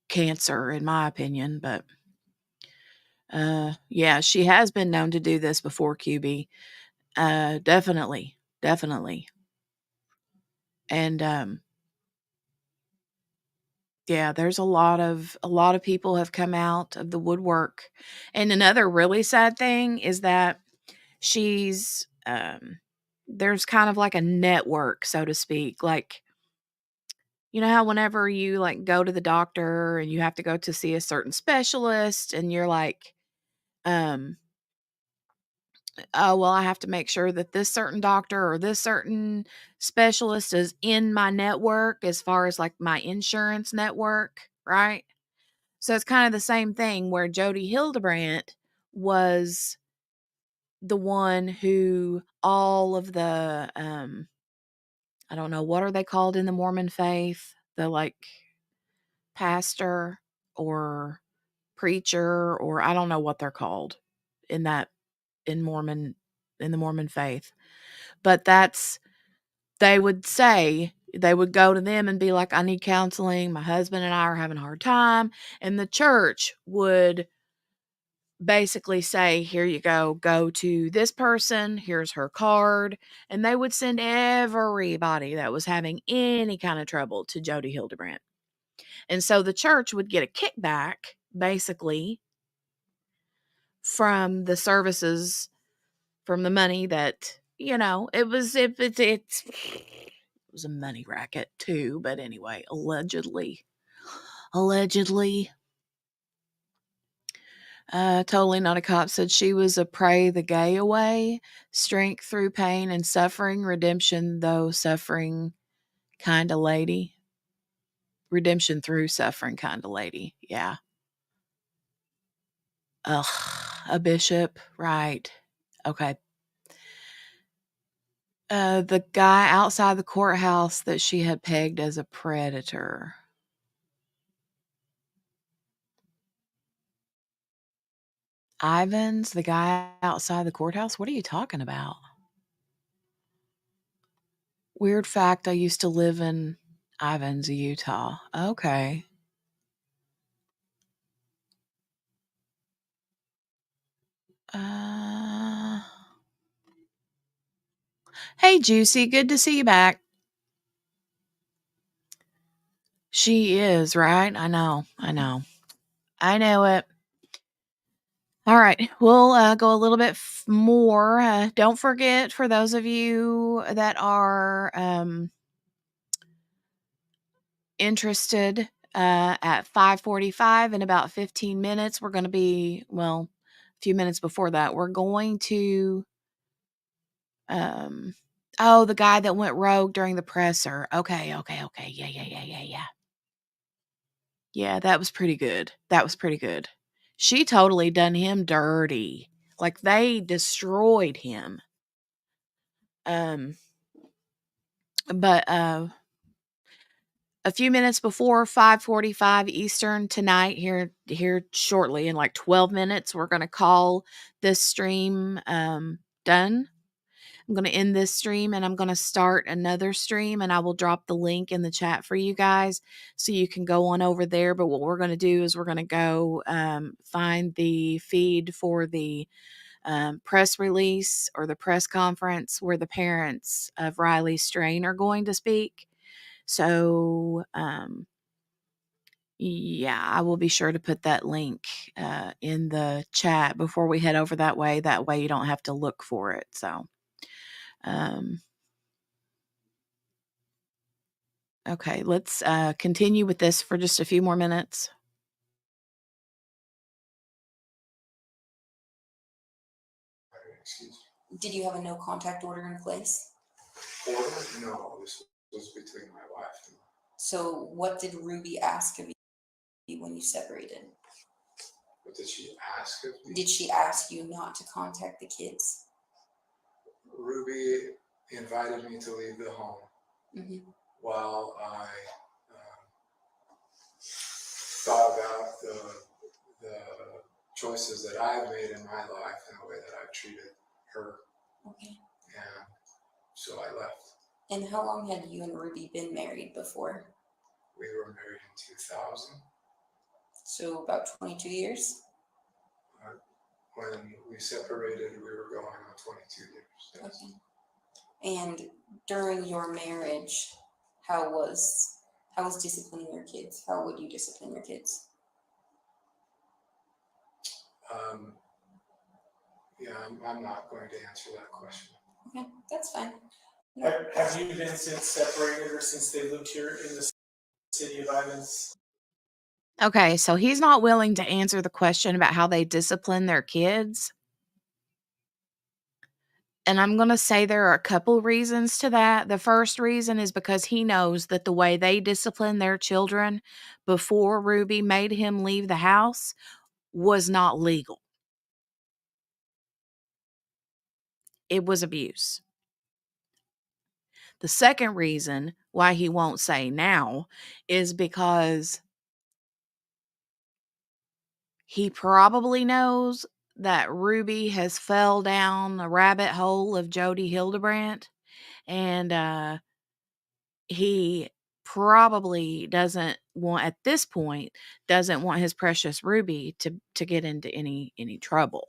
cancer in my opinion, but yeah, she has been known to do this before, QB. Definitely. And yeah, there's a lot of people have come out of the woodwork. And another really sad thing is that she's there's kind of like a network, so to speak. Like, you know how whenever you like go to the doctor and you have to go to see a certain specialist and you're like, um oh, well, I have to make sure that this certain doctor or this certain specialist is in my network as far as like my insurance network, right? So it's kind of the same thing where Jodi Hildebrandt was the one who all of the I don't know, what are they called in the Mormon faith? The like pastor or preacher, or I don't know what they're called in that in the Mormon faith. But they would go to them and be like, I need counseling. My husband and I are having a hard time. And the church would basically say, here you go to this person, here's her card. And they would send everybody that was having any kind of trouble to Jodi Hildebrandt. And so the church would get a kickback, basically, from the services, from the money that, it was a money racket too, but anyway, allegedly. Totally Not a Cop said she was a pray the gay away, strength through pain and suffering, redemption though suffering kind of lady. Redemption through suffering kind of lady. Yeah. Ugh, a bishop, right. Okay. The guy outside the courthouse that she had pegged as a predator. Ivans, the guy outside the courthouse? What are you talking about? Weird fact, I used to live in Ivans, Utah. Okay. Hey, Juicy, good to see you back. She is, right? I know it. All right, we'll go a little bit more. Don't forget, for those of you that are interested, at 5:45 in about 15 minutes, we're going to be, well, a few minutes before that, we're going to, oh, the guy that went rogue during the presser. Okay. Yeah. Yeah, that was pretty good. She totally done him dirty. Like, they destroyed him. But a few minutes before 5:45 Eastern tonight, here shortly, in like 12 minutes, we're going to call this stream done. I'm going to end this stream and I'm going to start another stream, and I will drop the link in the chat for you guys so you can go on over there. But what we're going to do is we're going to go find the feed for the press release or the press conference where the parents of Riley Strain are going to speak. So, yeah, I will be sure to put that link in the chat before we head over that way. That way you don't have to look for it. So, okay, let's continue with this for just a few more minutes. Did you have a no contact order in place? Order? No, this was between my wife and I. So what did Ruby ask of you when you separated? What did she ask of me? Did she ask you not to contact the kids? Ruby invited me to leave the home while I thought about the choices that I've made in my life and the way that I've treated her. Okay. And so I left. And how long had you and Ruby been married before? We were married in 2000. So about 22 years? When we separated, we were going on 22 years. Yes. Okay. And during your marriage, how was disciplining your kids? How would you discipline your kids? Yeah, I'm not going to answer that question. Okay, that's fine. Have you been since separated or since they lived here in the city of Ivans? Okay, so he's not willing to answer the question about how they discipline their kids. And I'm going to say there are a couple reasons to that. The first reason is because he knows that the way they disciplined their children before Ruby made him leave the house was not legal. It was abuse. The second reason why he won't say now is because he probably knows that Ruby has fell down the rabbit hole of Jodi Hildebrandt, and he probably doesn't want, at this point, doesn't want his precious Ruby to get into any trouble.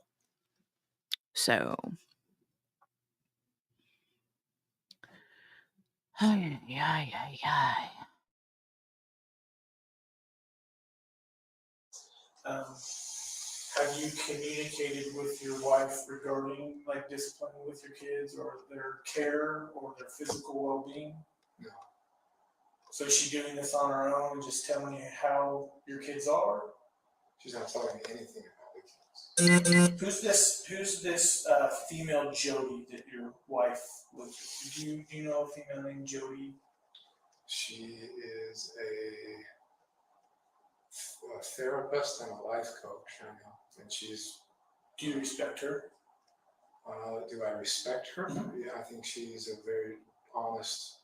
So, ay, ay, ay, ay. Have you communicated with your wife regarding like discipline with your kids or their care or their physical well-being? No. So is she doing this on her own and just telling you how your kids are? She's not telling me anything about the kids. Who's this female Jodi that your wife was? Do you know a female named Jodi? She is a therapist and a life coach, I know, and she's. Do you respect her? Do I respect her? Yeah, I think she's a very honest,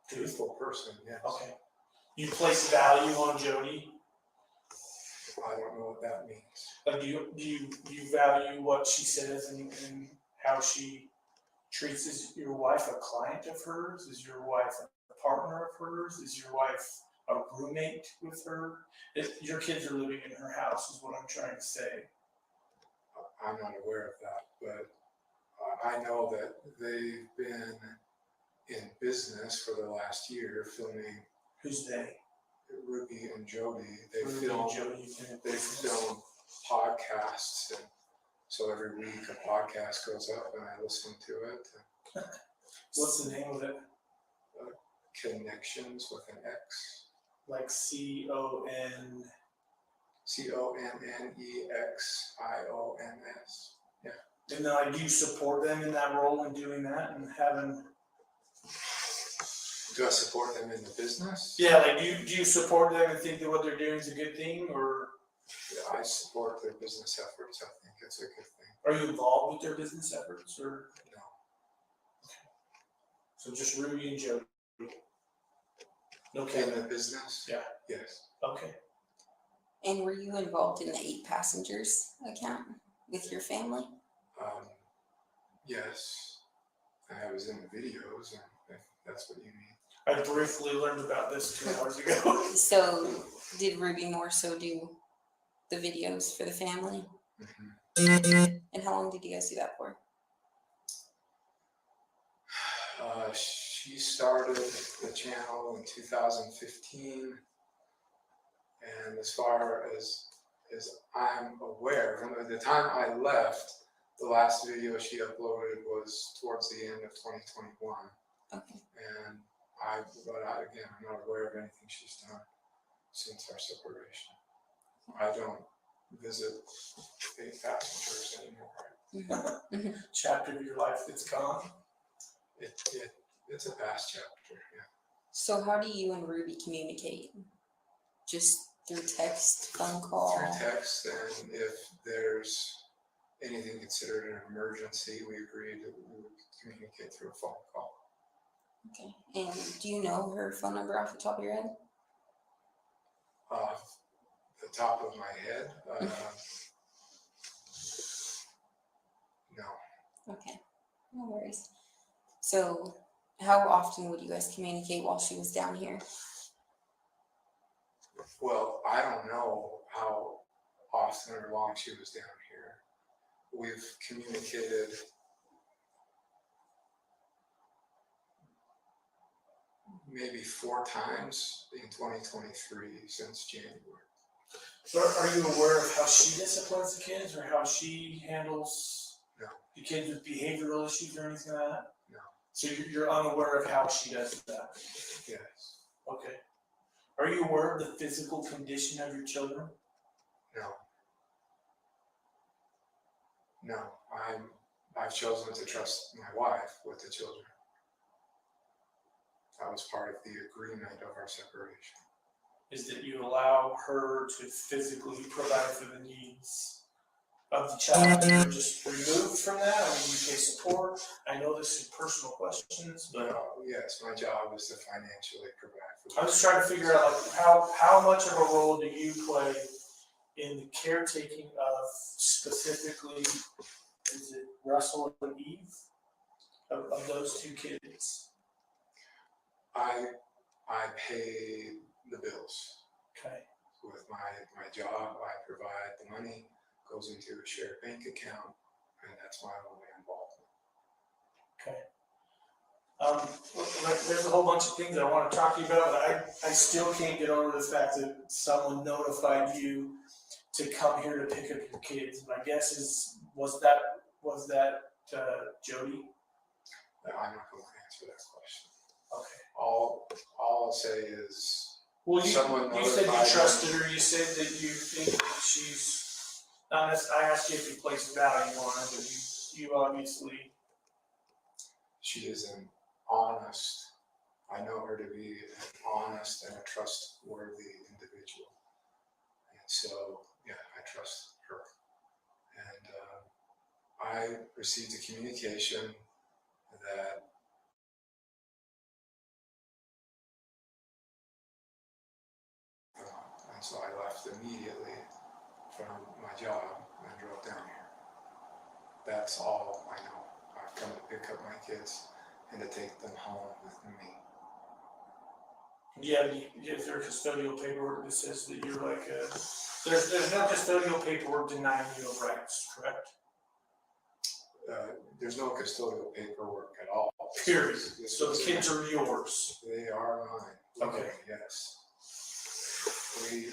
truthful person. Yes. Okay. You place value on Jodi? I don't know what that means. Like, do you value what she says and how she treats? Is your wife a client of hers? Is your wife a partner of hers? Is your wife a roommate with her? If your kids are living in her house, is what I'm trying to say. I'm not aware of that, but I know that they've been in business for the last year filming. Who's they? Ruby and Jodi. They Ruby film. and Jodi. They film podcasts, and so every week a podcast goes up, and I listen to it. What's the name of it? Connections with an X. Like CON. CONNEXIONS. Yeah. And then, do you support them in that role and doing that and having? Do I support them in the business? Yeah, like do you support them and think that what they're doing is a good thing, or? Yeah, I support their business efforts. I think it's a good thing. Are you involved with their business efforts, or? No. Okay. So just Ruby and Jodi. No In Kevin. the business? Yeah. Yes. Okay. And were you involved in the 8 passengers account with your family? Yes. I was in the videos, if that's what you mean. I briefly learned about this 2 hours ago. So did Ruby more so do the videos for the family? Mm-hmm. And how long did you guys do that for? She started the channel in 2015, and as far as I'm aware, from the time I left, the last video she uploaded was towards the end of 2021. Okay. And I'm not aware of anything she's done since our separation. I don't visit 8 passengers anymore. Mm-hmm. Chapter of your life that's gone. It's a past chapter, yeah. So how do you and Ruby communicate? Just through text, phone call? Through text, and if there's anything considered an emergency, we agreed that we would communicate through a phone call. Okay. And do you know her phone number off the top of your head? Off the top of my head, no. Okay. No worries. So how often would you guys communicate while she was down here? Well, I don't know how often or long she was down here. We've communicated maybe 4 times in 2023 since January. So are you aware of how she disciplines the kids, or how she handles the kids with behavioral issues or anything like that? No. So you're unaware of how she does that? Yes. Okay. Are you aware of the physical condition of your children? No. No, I'm I've chosen to trust my wife with the children. That was part of the agreement of our separation. Is that you allow her to physically provide for the needs of the child. You're just removed from that. I mean, you pay support. I know this is personal questions, but Yes, my job is to financially provide for I was trying to figure out like how much of a role do you play in the caretaking of specifically, is it Russell and Eve, of those two kids? I pay the bills. Okay. With my job, I provide the money, goes into a shared bank account, and that's my only involvement. Okay. Like, there's a whole bunch of things I want to talk to you about, but I still can't get over the fact that someone notified you to come here to pick up your kids. My guess is, was that Jodi? I'm not going to answer that question. Okay. All I'll say is, well, someone you said you notified trusted her. You said that you think that she's not necessarily. I asked you if you placed value on her, but you obviously. She is an honest. I know her to be an honest and a trustworthy individual, and so yeah, I trust her. And I received a communication that and so I left immediately from my job and drove down here. That's all I know. I've come to pick up my kids and to take them home with me. Yeah, is there custodial paperwork that says that you're like there's no custodial paperwork denying you of rights, correct? There's no custodial paperwork at all. Period. So the kids are yours. They are mine. Okay. Yes.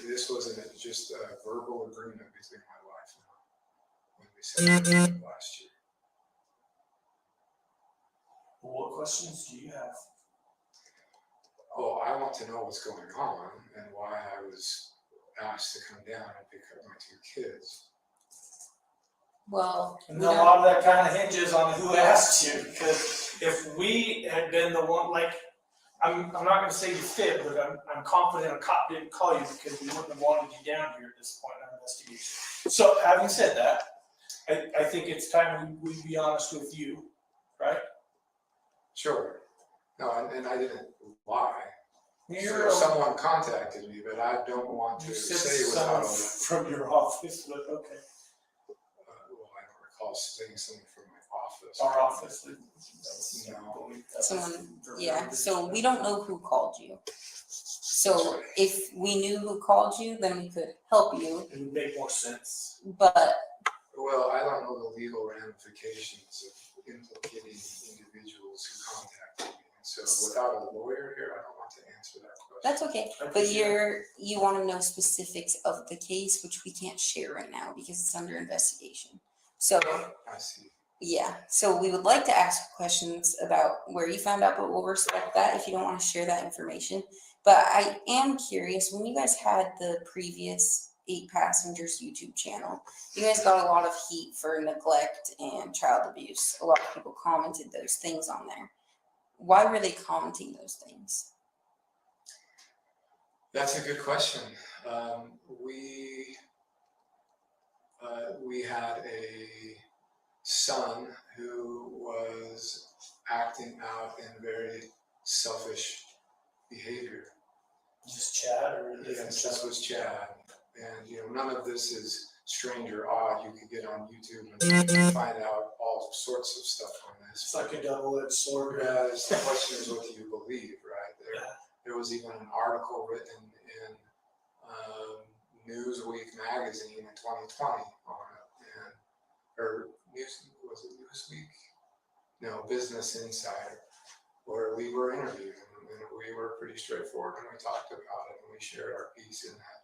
This wasn't just a verbal agreement between my wife and I when we separated last year. Well, what questions do you have? Oh, I want to know what's going on and why I was asked to come down and pick up my two kids. Well, And a lot of that kind of hinges on who asked you, because if we had been the one, like, I'm not going to say you fit, but I'm confident a cop didn't call you because we wouldn't have wanted you down here at this point in our investigation. So, having said that, I think it's time we be honest with you, right? Sure. No, and I didn't lie. You're Someone contacted me, but I don't want to you said say someone without. from your office, but okay. Well, I don't recall saying something from my office. Our office. No. someone, yeah, so we don't know who called you. So if we knew who called you, then we could help you, It would make more sense. but Well, I don't know the legal ramifications of implicating individuals who contacted me. And so without a lawyer here, I don't want to answer that question. that's okay. I But appreciate you want to know specifics of the case, which we can't share right now because it's under investigation. So I see. yeah, so we would like to ask questions about where you found out, but we'll respect that if you don't want to share that information. But I am curious, when you guys had the previous 8 Passengers YouTube channel, you guys got a lot of heat for neglect and child abuse. A lot of people commented those things on there. Why were they commenting those things? That's a good question. We had a son who was acting out in very selfish behavior. Just Chad or Yes, this was Chad. And none of this is strange or odd. You could get on YouTube and find out all sorts of stuff on this. It's like a double-edged sword. Whereas the question is, what do you believe, right? There was even an article written in Newsweek magazine in 2020 on it, or was it Newsweek? No, Business Insider, where we were interviewed, and we were pretty straightforward when we talked about it, and we shared our piece in that.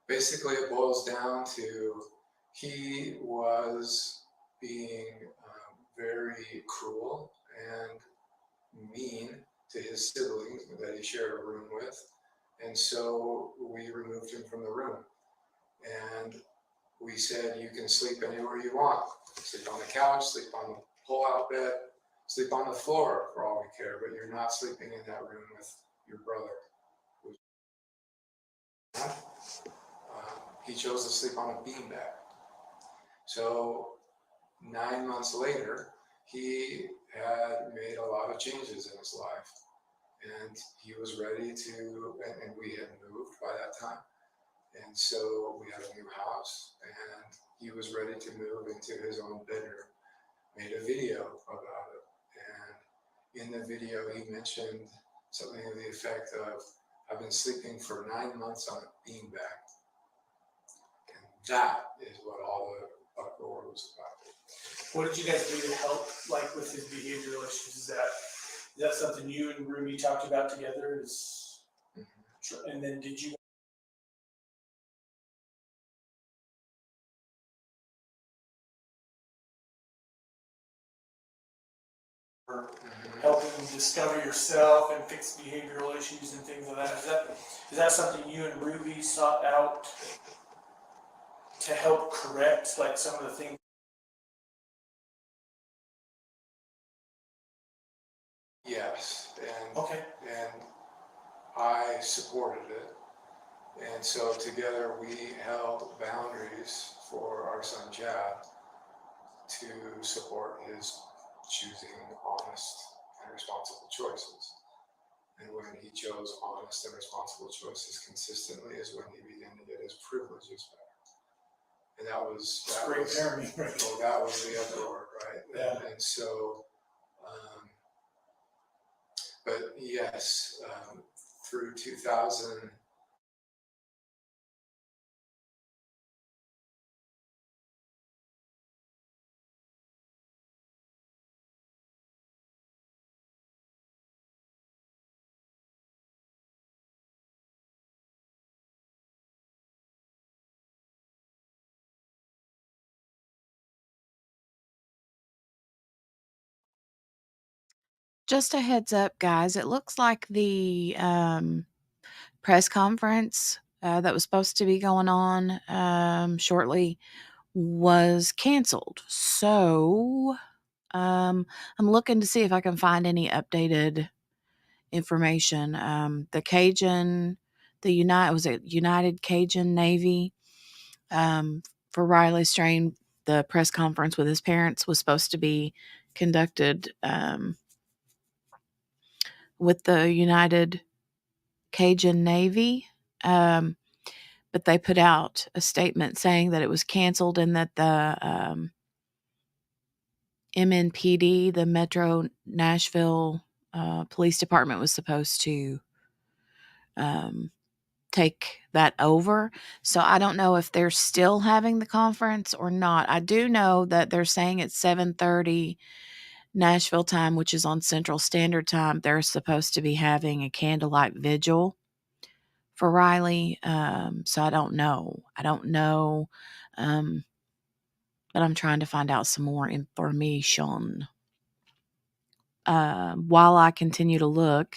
Basically, it boils down to he was being very cruel and mean to his siblings that he shared a room with, and so we removed him from the room. And we said you can sleep anywhere you want. Sleep on the couch, sleep on the pull-out bed, sleep on the floor for all we care, but you're not sleeping in that room with your brother. He chose to sleep on a beanbag. So 9 months later, he had made a lot of changes in his life, and he was ready to, and we had moved by that time. And so we had a new house, and he was ready to move into his own bedroom. Made a video about it, and in the video he mentioned something to the effect of, I've been sleeping for 9 months on a beanbag. And that is what all the uproar was about. What did you guys do to help, like, with his behavioral issues? Is that something you and Ruby talked about together? And then did you help him discover yourself and fix behavioral issues and things like that? Is that something you and Ruby sought out to help correct, like, some of the things? Yes, and Okay. and I supported it. And so together we held boundaries for our son Chad to support his choosing honest and responsible choices. And when he chose honest and responsible choices consistently is when he began to get his privileges back. And that was Great parenting, right? well, that was the uproar, right? Yeah. And so, but yes, through 2000. Just a heads up, guys. It looks like the press conference that was supposed to be going on shortly was canceled. So I'm looking to see if I can find any updated information. United Cajun Navy for Riley Strain. The press conference with his parents was supposed to be conducted with the United Cajun Navy. But they put out a statement saying that it was canceled and that the MNPD, the Metro Nashville Police Department, was supposed to take that over. So I don't know if they're still having the conference or not. I do know that they're saying it's 7:30 Nashville time, which is on Central Standard Time. They're supposed to be having a candlelight vigil for Riley. So I don't know. But I'm trying to find out some more information. While I continue to look,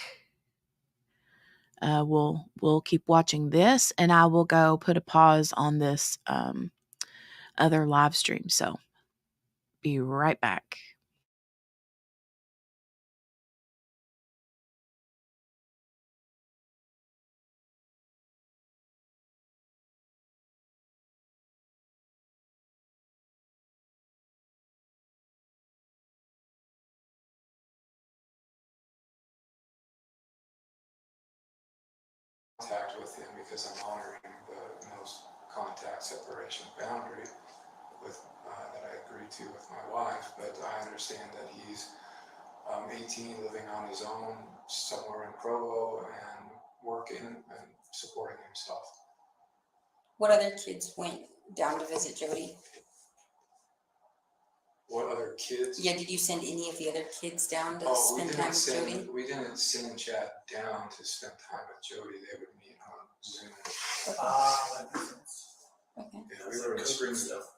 we'll keep watching this, and I will go put a pause on this other live stream. So be right back. Contact with him because I'm honoring the no contact separation boundary with that I agreed to with my wife. But I understand that he's 18, living on his own somewhere in Provo and working and supporting himself. What other kids went down to visit Jodi? What other kids? Yeah, did you send any of the other kids down to spend time with Jodi? We didn't send Chad down to spend time with Jodi. They would meet on Zoom. That makes sense. Okay. Yeah, we were in spring stuff.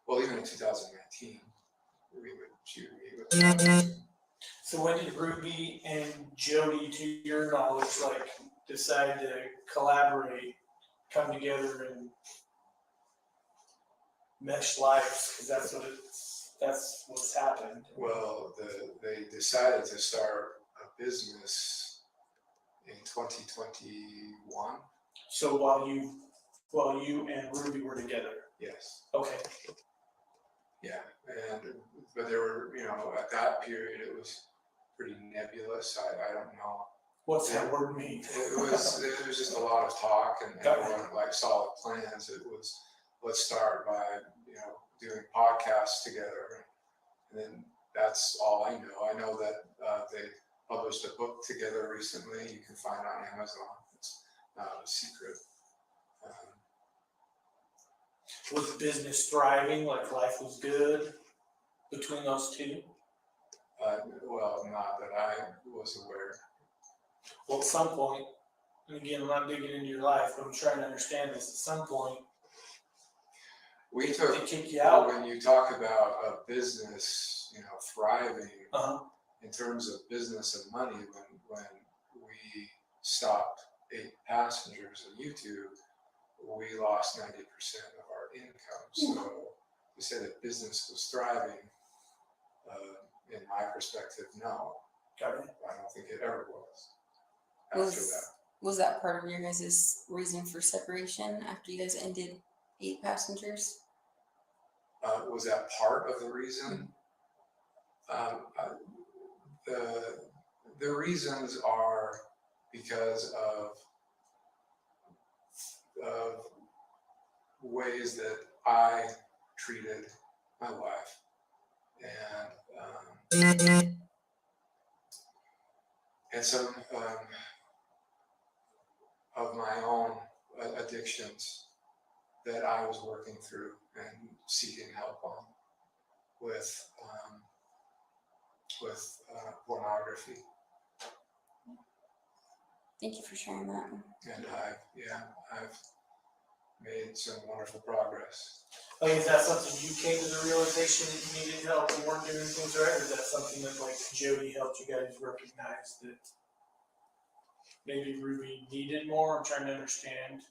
Well, even in 2019, she would meet with Chad. So when did Ruby and Jodi, to your knowledge, like, decide to collaborate, come together and mesh lives, because that's what's happened. Well, they decided to start a business in 2021. So while you and Ruby were together. Yes. Okay. Yeah, but there were, at that period it was pretty nebulous. I don't know. What's that word mean? It was just a lot of talk, and there weren't like solid plans. It was, let's start by doing podcasts together, and then that's all I know. I know that they published a book together recently. You can find it on Amazon. It's not a secret. Was the business thriving? Like life was good between those two? Well, not that I was aware. Well, at some point, and again, I'm not digging into your life, but I'm trying to understand this. At some point, We took, they kick you out. when you talk about a business, thriving in terms of business and money, when we stopped 8 passengers on YouTube, we lost 90% of our income. So to say that business was thriving, in my perspective, no. Got it. I don't think it ever was. After that. Was that part of your guys' reason for separation after you guys ended 8 passengers? Was that part of the reason? The reasons are because of ways that I treated my wife, and some of my own addictions that I was working through and seeking help on with pornography. Thank you for sharing that. And I've made some wonderful progress. Like, is that something you came to the realization that you needed help and weren't doing things right, or is that something that like Jodi helped you guys recognize that maybe Ruby needed more? I'm trying to understand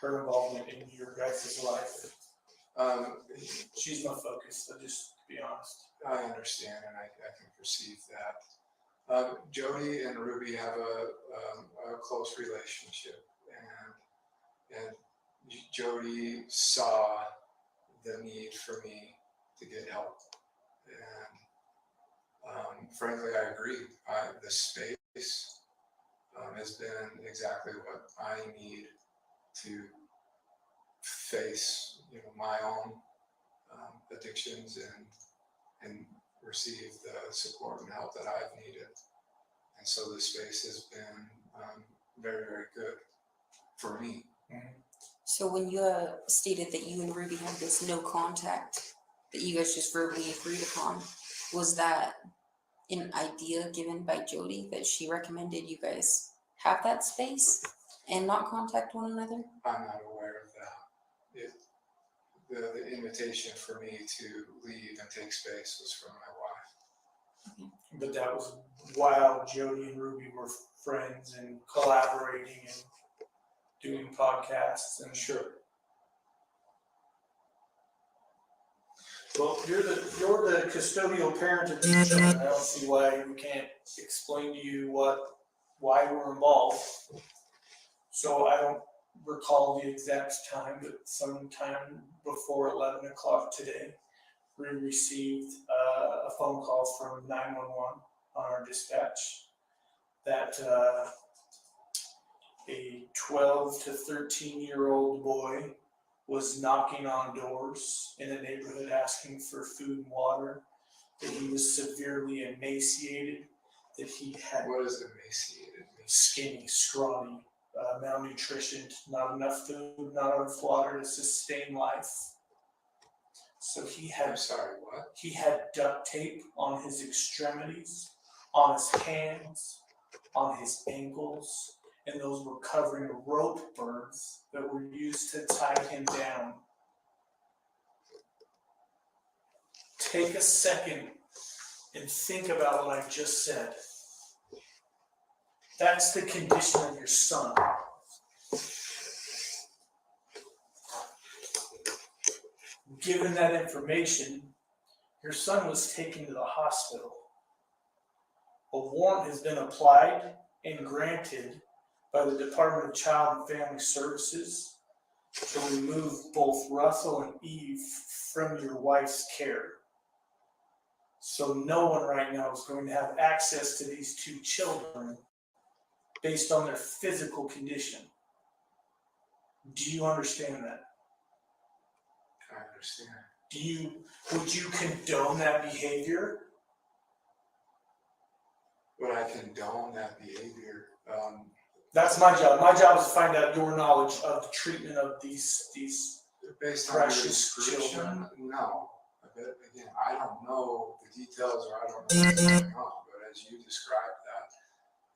her involvement in your guys' life. She's my focus, so just to be honest. I understand, and I can perceive that. Jodi and Ruby have a close relationship, and Jodi saw the need for me to get help, and frankly, I agree. The space has been exactly what I need to face, my own addictions and receive the support and help that I've needed. And so this space has been very, very good for me. So when you stated that you and Ruby had this no contact that you guys just verbally agreed upon, was that an idea given by Jodi that she recommended you guys have that space and not contact one another? I'm not aware of that. The invitation for me to leave and take space was from my wife. But that was while Jodi and Ruby were friends and collaborating and doing podcasts and Sure. Well, you're the custodial parent of these children. I don't see why we can't explain to you why we're involved. So I don't recall the exact time, but sometime before 11 o'clock today, we received a phone call from 911 on our dispatch that a 12 to 13-year-old boy was knocking on doors in a neighborhood asking for food and water, that he was severely emaciated, that he had What is emaciated? skinny, scrawny, malnutrition, not enough food, not enough water to sustain life. So he I'm had sorry, what? he had duct tape on his extremities, on his hands, on his ankles, and those were covering rope burns that were used to tie him down. Take a second and think about what I just said. That's the condition of your son. given that information, your son was taken to the hospital. A warrant has been applied and granted by the Department of Child and Family Services to remove both Russell and Eve from your wife's care. So no one right now is going to have access to these two children based on their physical condition. Do you understand that? I understand. Would you condone that behavior? Would I condone that behavior? That's my job. My job is to find out your knowledge of the treatment of these Based on your precious description, children. no. But again, I don't know the details or I don't know what's going on. But as you described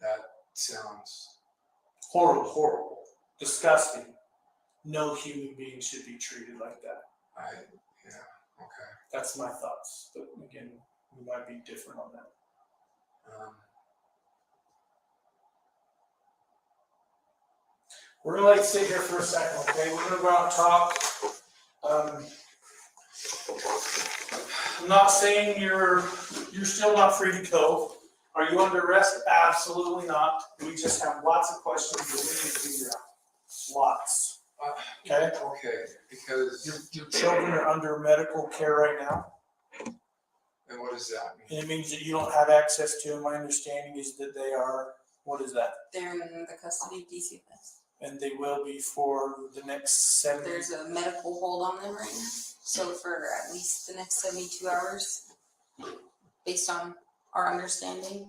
that sounds Horrible. Disgusting. No human being should be treated like that. Okay. That's my thoughts. But again, we might be different on that. We're gonna sit here for a second, okay? We're gonna go out and talk. I'm not saying you're still not free to go. Are you under arrest? Absolutely not. We just have lots of questions that we need to figure out. Lots. Okay? Okay, because Your children are under medical care right now. and what does that mean? And it means that you don't have access to them. My understanding is that they are, what is that? They're in the custody of DCFS. And they will be for the next 7 There's a medical hold on them right now. So for at least the next 72 hours, based on our understanding.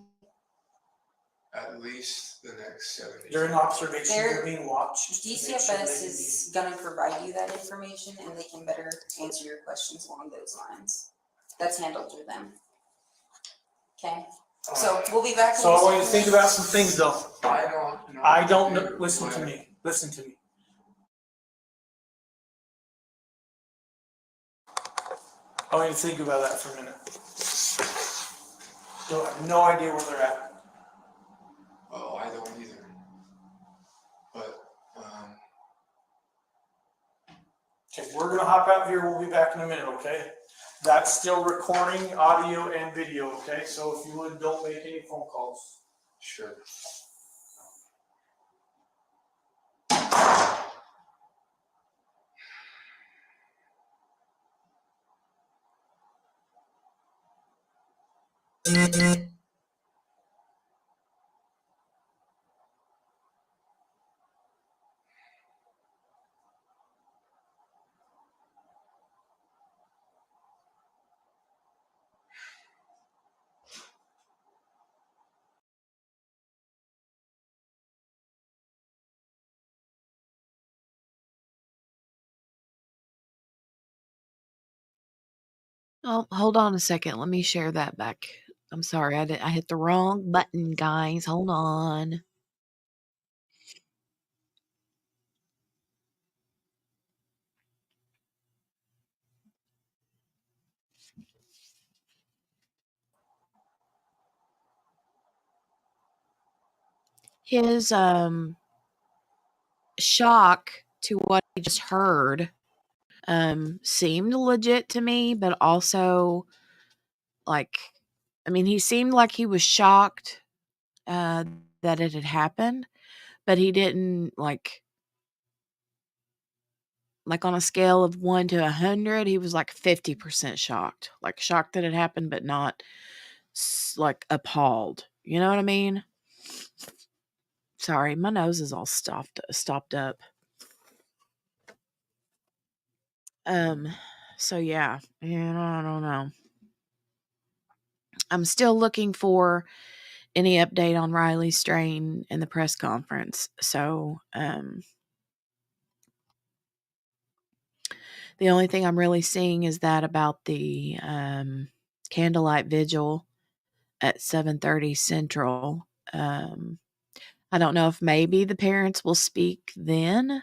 At least the next 70. They're in observation, they're being watched. DCFS is gonna provide you that information and they can better answer your questions along those lines. That's handled through them. Okay, so we'll be back. So I want you to think about some things though. I don't know. Listen to me. I want you to think about that for a minute. I have no idea where they're at. Well, I don't either. But Okay, we're gonna hop out here. We'll be back in a minute, okay? That's still recording audio and video, okay? So if you would, don't make any phone calls. sure. Oh, hold on a second. Let me share that back. I'm sorry. I hit the wrong button, guys. Hold on. His shock to what he just heard seemed legit to me, but also he seemed like he was shocked that it had happened, but he didn't on a scale of 1 to 100, he was 50% shocked, shocked that it happened, but not appalled. You know what I mean? Sorry, my nose is all stopped up. So yeah, I don't know. I'm still looking for any update on Riley Strain in the press conference. So, the only thing I'm really seeing is that about the candlelight vigil at 7:30 Central. I don't know if maybe the parents will speak then.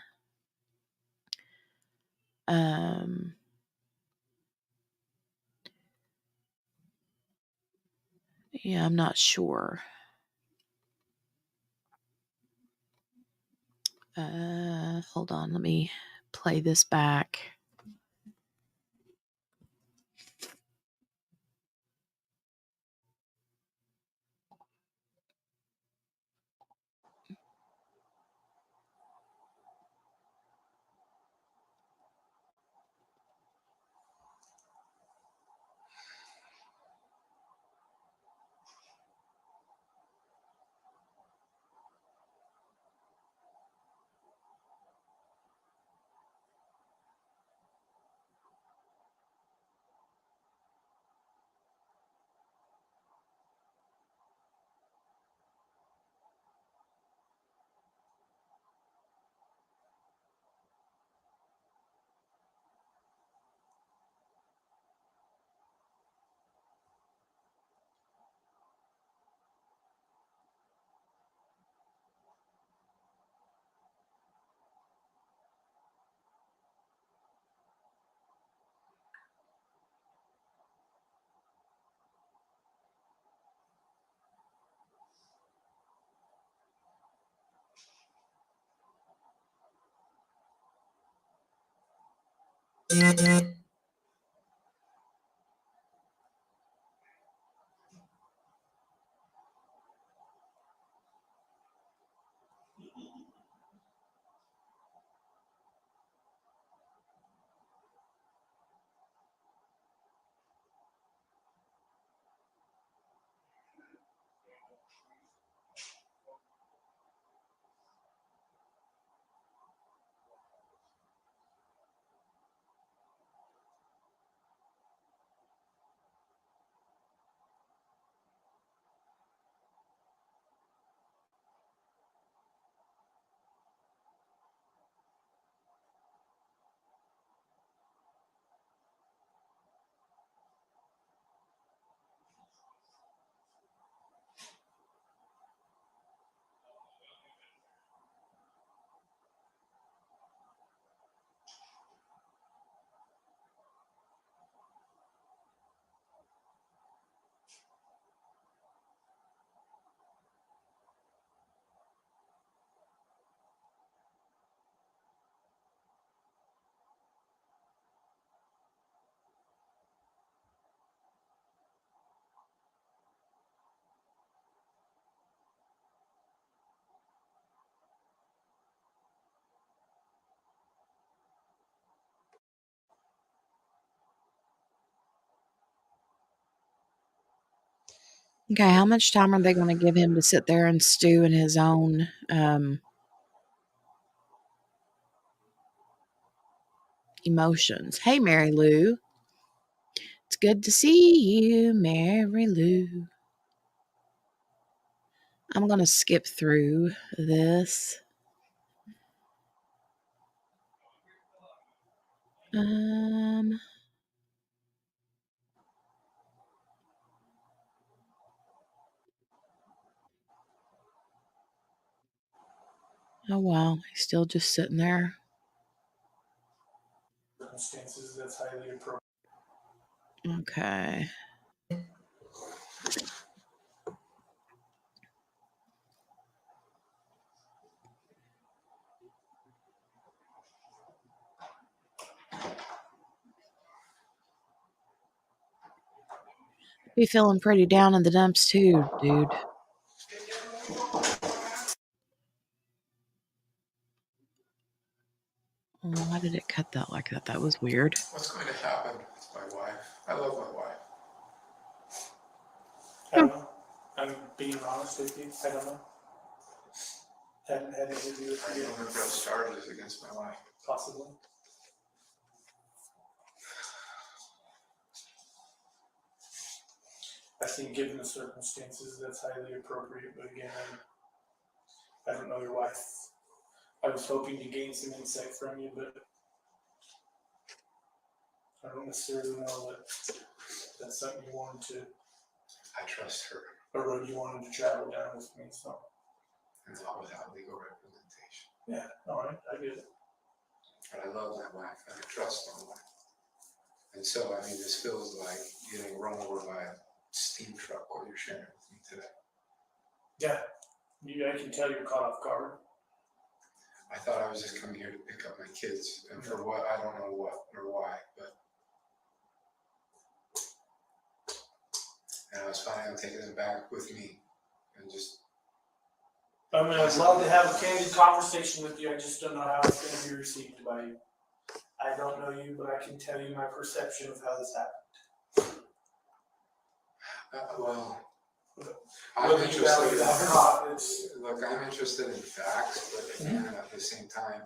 Yeah, I'm not sure. Hold on, let me play this back. Okay, how much time are they going to give him to sit there and stew in his own emotions? Hey, Mary Lou. It's good to see you, Mary Lou. I'm going to skip through this. Oh, wow. He's still just sitting there. Circumstances that's highly appropriate. Okay. Be feeling pretty down in the dumps too, dude. Why did it cut that like that? That was weird. What's going to happen with my wife? I love my wife. I don't know. I'm being honest with you. I don't know. Hadn't had anything to do with I you. don't know if those charges against my wife. Possibly. I think given the circumstances, that's highly appropriate, but again, I don't know your wife. I was hoping to gain some insight from you, but I don't necessarily know that that's something you wanted to, I trust her. a road you wanted to travel down with me, so. And not without legal representation. Yeah, all right, I get it. But I love my wife and I trust my wife. And so, I mean, this feels like getting run over by a steam truck while you're sharing with me today. Yeah, I can tell you're caught off guard. I thought I was just coming here to pick up my kids, and for what, I don't know what or why, but. And I was planning on taking them back with me and just. I mean, I'd love to have a candid conversation with you, I just don't know how it's gonna be received by you. I don't know you, but I can tell you my perception of how this happened. Well, Whether I'm you interested value that or not, it's. look, I'm interested in facts, but again, at the same time,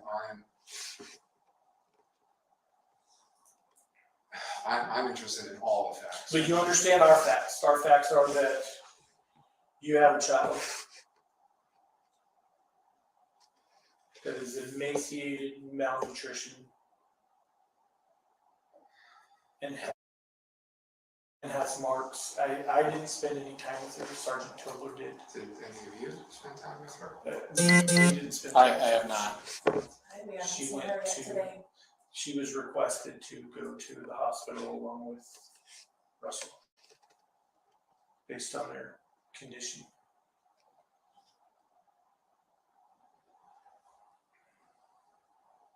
I'm interested in all the facts. But you understand our facts. Our facts are that you have a child that is emaciated, malnutrition, and has marks. I didn't spend any time with her. Sergeant Tobler did. Did any of you spend time with her? We didn't spend I time. have not. She went to. She was requested to go to the hospital along with Russell, based on their condition.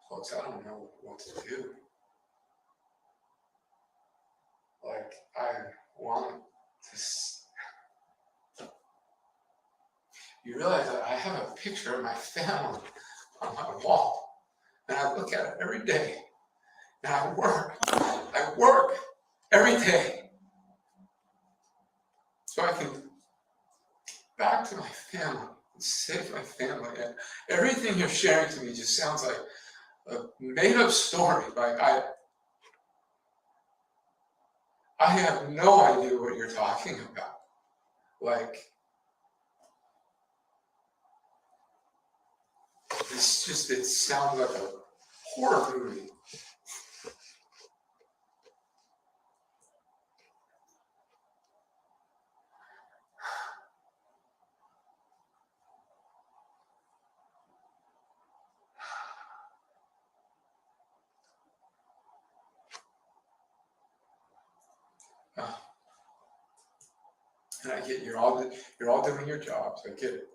Folks, I don't know what to do. like, I want to. You realize that I have a picture of my family on my wall, and I look at it every day, and I work every day, so I can get back to my family and save my family. And everything you're sharing to me just sounds like a made-up story. Like I have no idea what you're talking about. Like, it sounds like a horror movie. And I get you're all doing your jobs. I get it.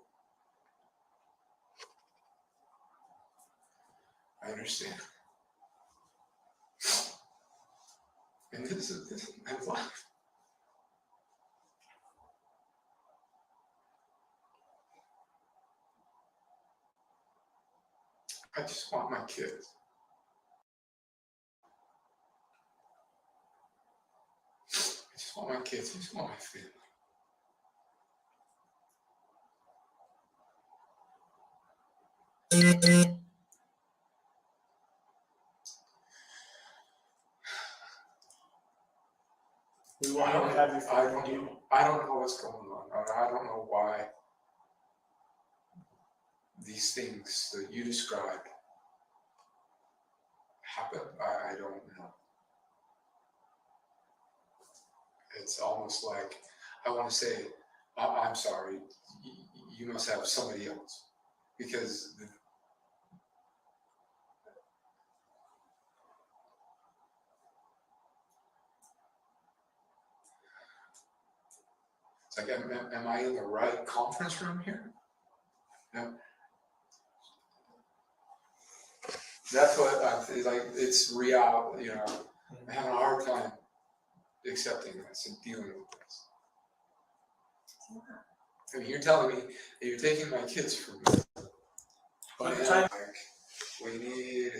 I understand. And this is my life. I just want my kids. I just want my kids. I just want my family. We want to have you. I don't know what's going on. I don't know why these things that you described happen. I don't know. It's almost like I want to say, I'm sorry, you must have somebody else. Because it's like, am I in the right conference room here? No. That's what I feel like. It's real, you know. I'm having a hard time accepting this and dealing with this. I mean, you're telling me that you're taking my kids from me. And like, we need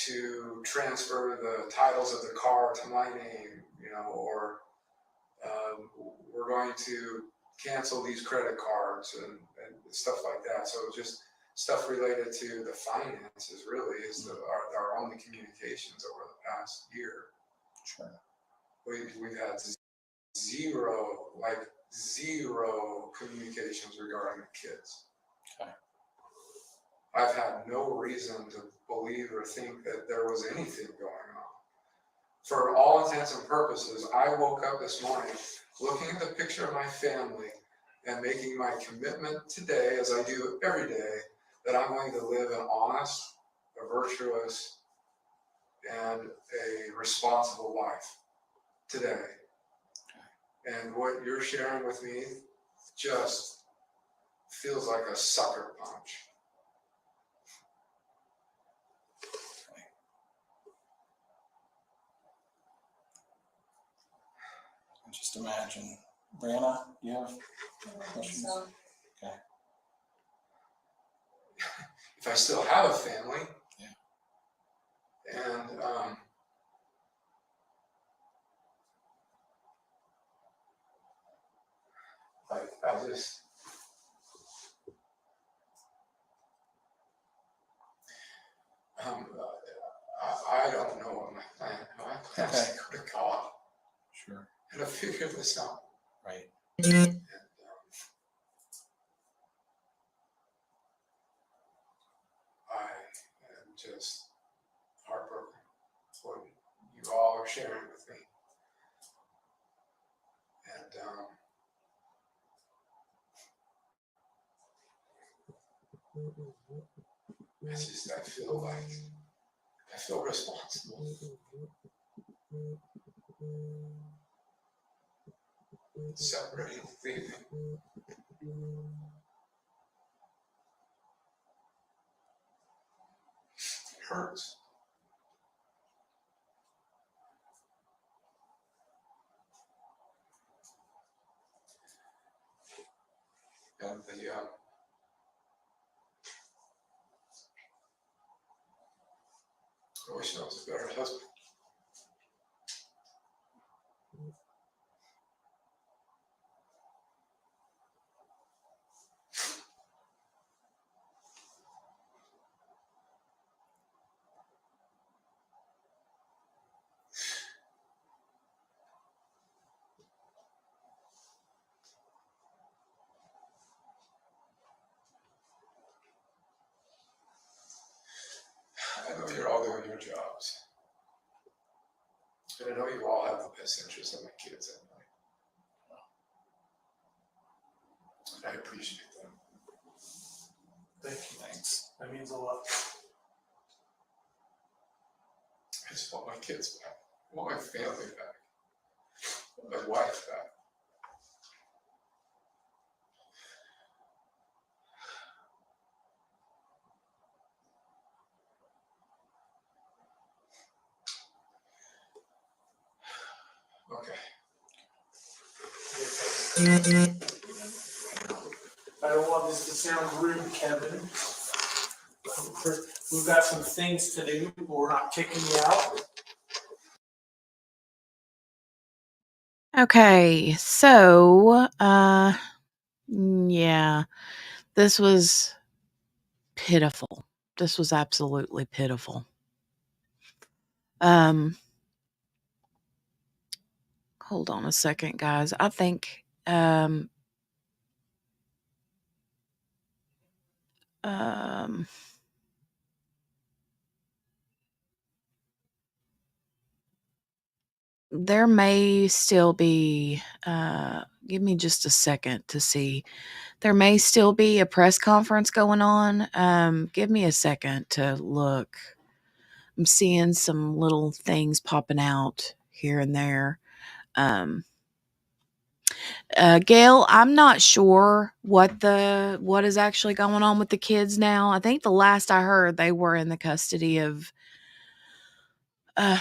to transfer the titles of the car to my name, you know, or we're going to cancel these credit cards and stuff like that. So just stuff related to the finances really is our only communications over the past year. Sure. We've had zero communications regarding the kids. Okay. I've had no reason to believe or think that there was anything going on. For all intents and purposes, I woke up this morning looking at the picture of my family and making my commitment today, as I do every day, that I'm going to live an honest, a virtuous, and a responsible life today. And what you're sharing with me just feels like a sucker punch. Just imagine. Brianna, do you have questions? Okay. If I still have a family, yeah. And I just I don't know what my plan. My plan is to go to God. Sure. And to figure this out. Right. And I am just heartbroken what you all are sharing with me. And I feel responsible. Separating, leaving. It hurts. I wish I was a better husband. I know you're all doing your jobs. And I know you all have the best interests of my kids in mind. I appreciate that. Thank you. Thanks. That means a lot. I just want my kids back. I want my family back. I want my wife back. Okay. I don't want this to sound rude, Kevin. We've got some things to do. We're not kicking you out. Okay, so yeah, this was pitiful. This was absolutely pitiful. Hold on a second, guys. I think there may still be give me just a second to see. There may still be a press conference going on. Give me a second to look. I'm seeing some little things popping out here and there. Gail, I'm not sure what is actually going on with the kids now. I think the last I heard, they were in the custody of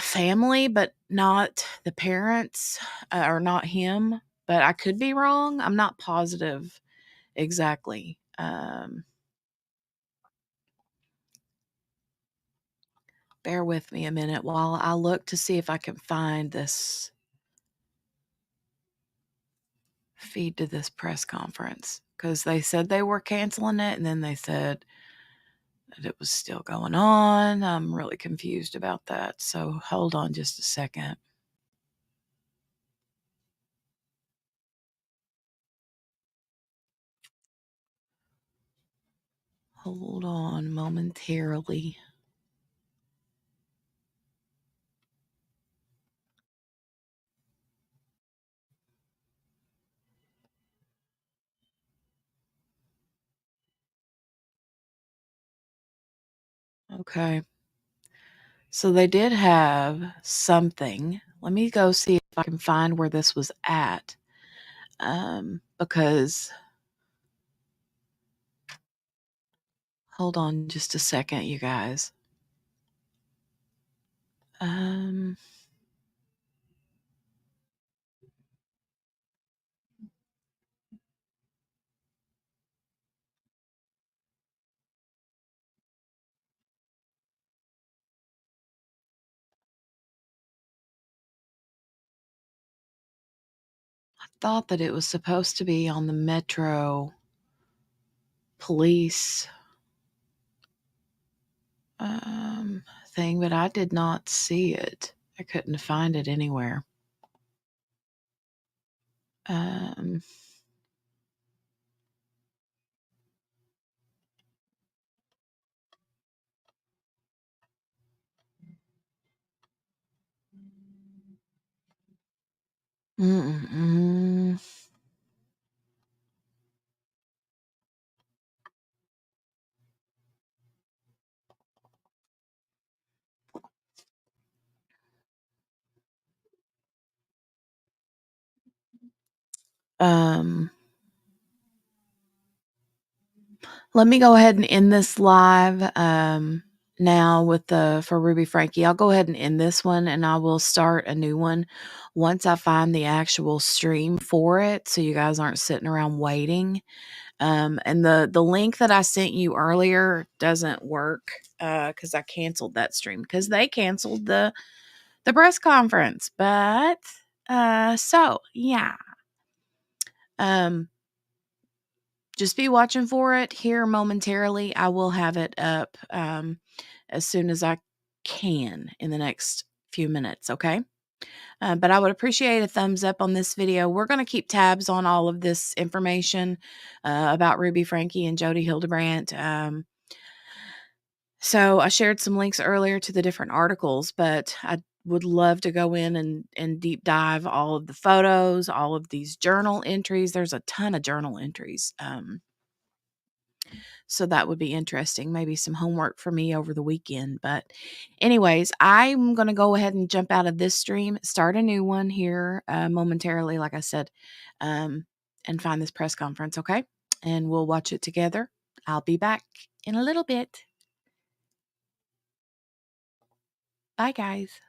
family, but not the parents, or not him. But I could be wrong. I'm not positive exactly. Bear with me a minute while I look to see if I can find this feed to this press conference, because they said they were canceling it, and then they said that it was still going on. I'm really confused about that. So hold on just a second. Hold on momentarily. Okay. So they did have something. Let me go see if I can find where this was at. Because hold on just a second, you guys. I thought that it was supposed to be on the Metro Police thing, but I did not see it. I couldn't find it anywhere. Um, mm-mm. Um, let me go ahead and end this live. now with for Ruby Franke. I'll go ahead and end this one, and I will start a new one once I find the actual stream for it, so you guys aren't sitting around waiting. And the link that I sent you earlier doesn't work because I canceled that stream because they canceled the press conference. But so yeah, just be watching for it here momentarily. I will have it up as soon as I can in the next few minutes. Okay. But I would appreciate a thumbs up on this video. We're going to keep tabs on all of this information about Ruby Franke and Jodi Hildebrandt. So I shared some links earlier to the different articles, but I would love to go in and deep dive all of the photos, all of these journal entries. There's a ton of journal entries. So that would be interesting. Maybe some homework for me over the weekend. But anyways, I'm going to go ahead and jump out of this stream, start a new one here momentarily, like I said, and find this press conference, okay? And we'll watch it together. I'll be back in a little bit. Bye, guys.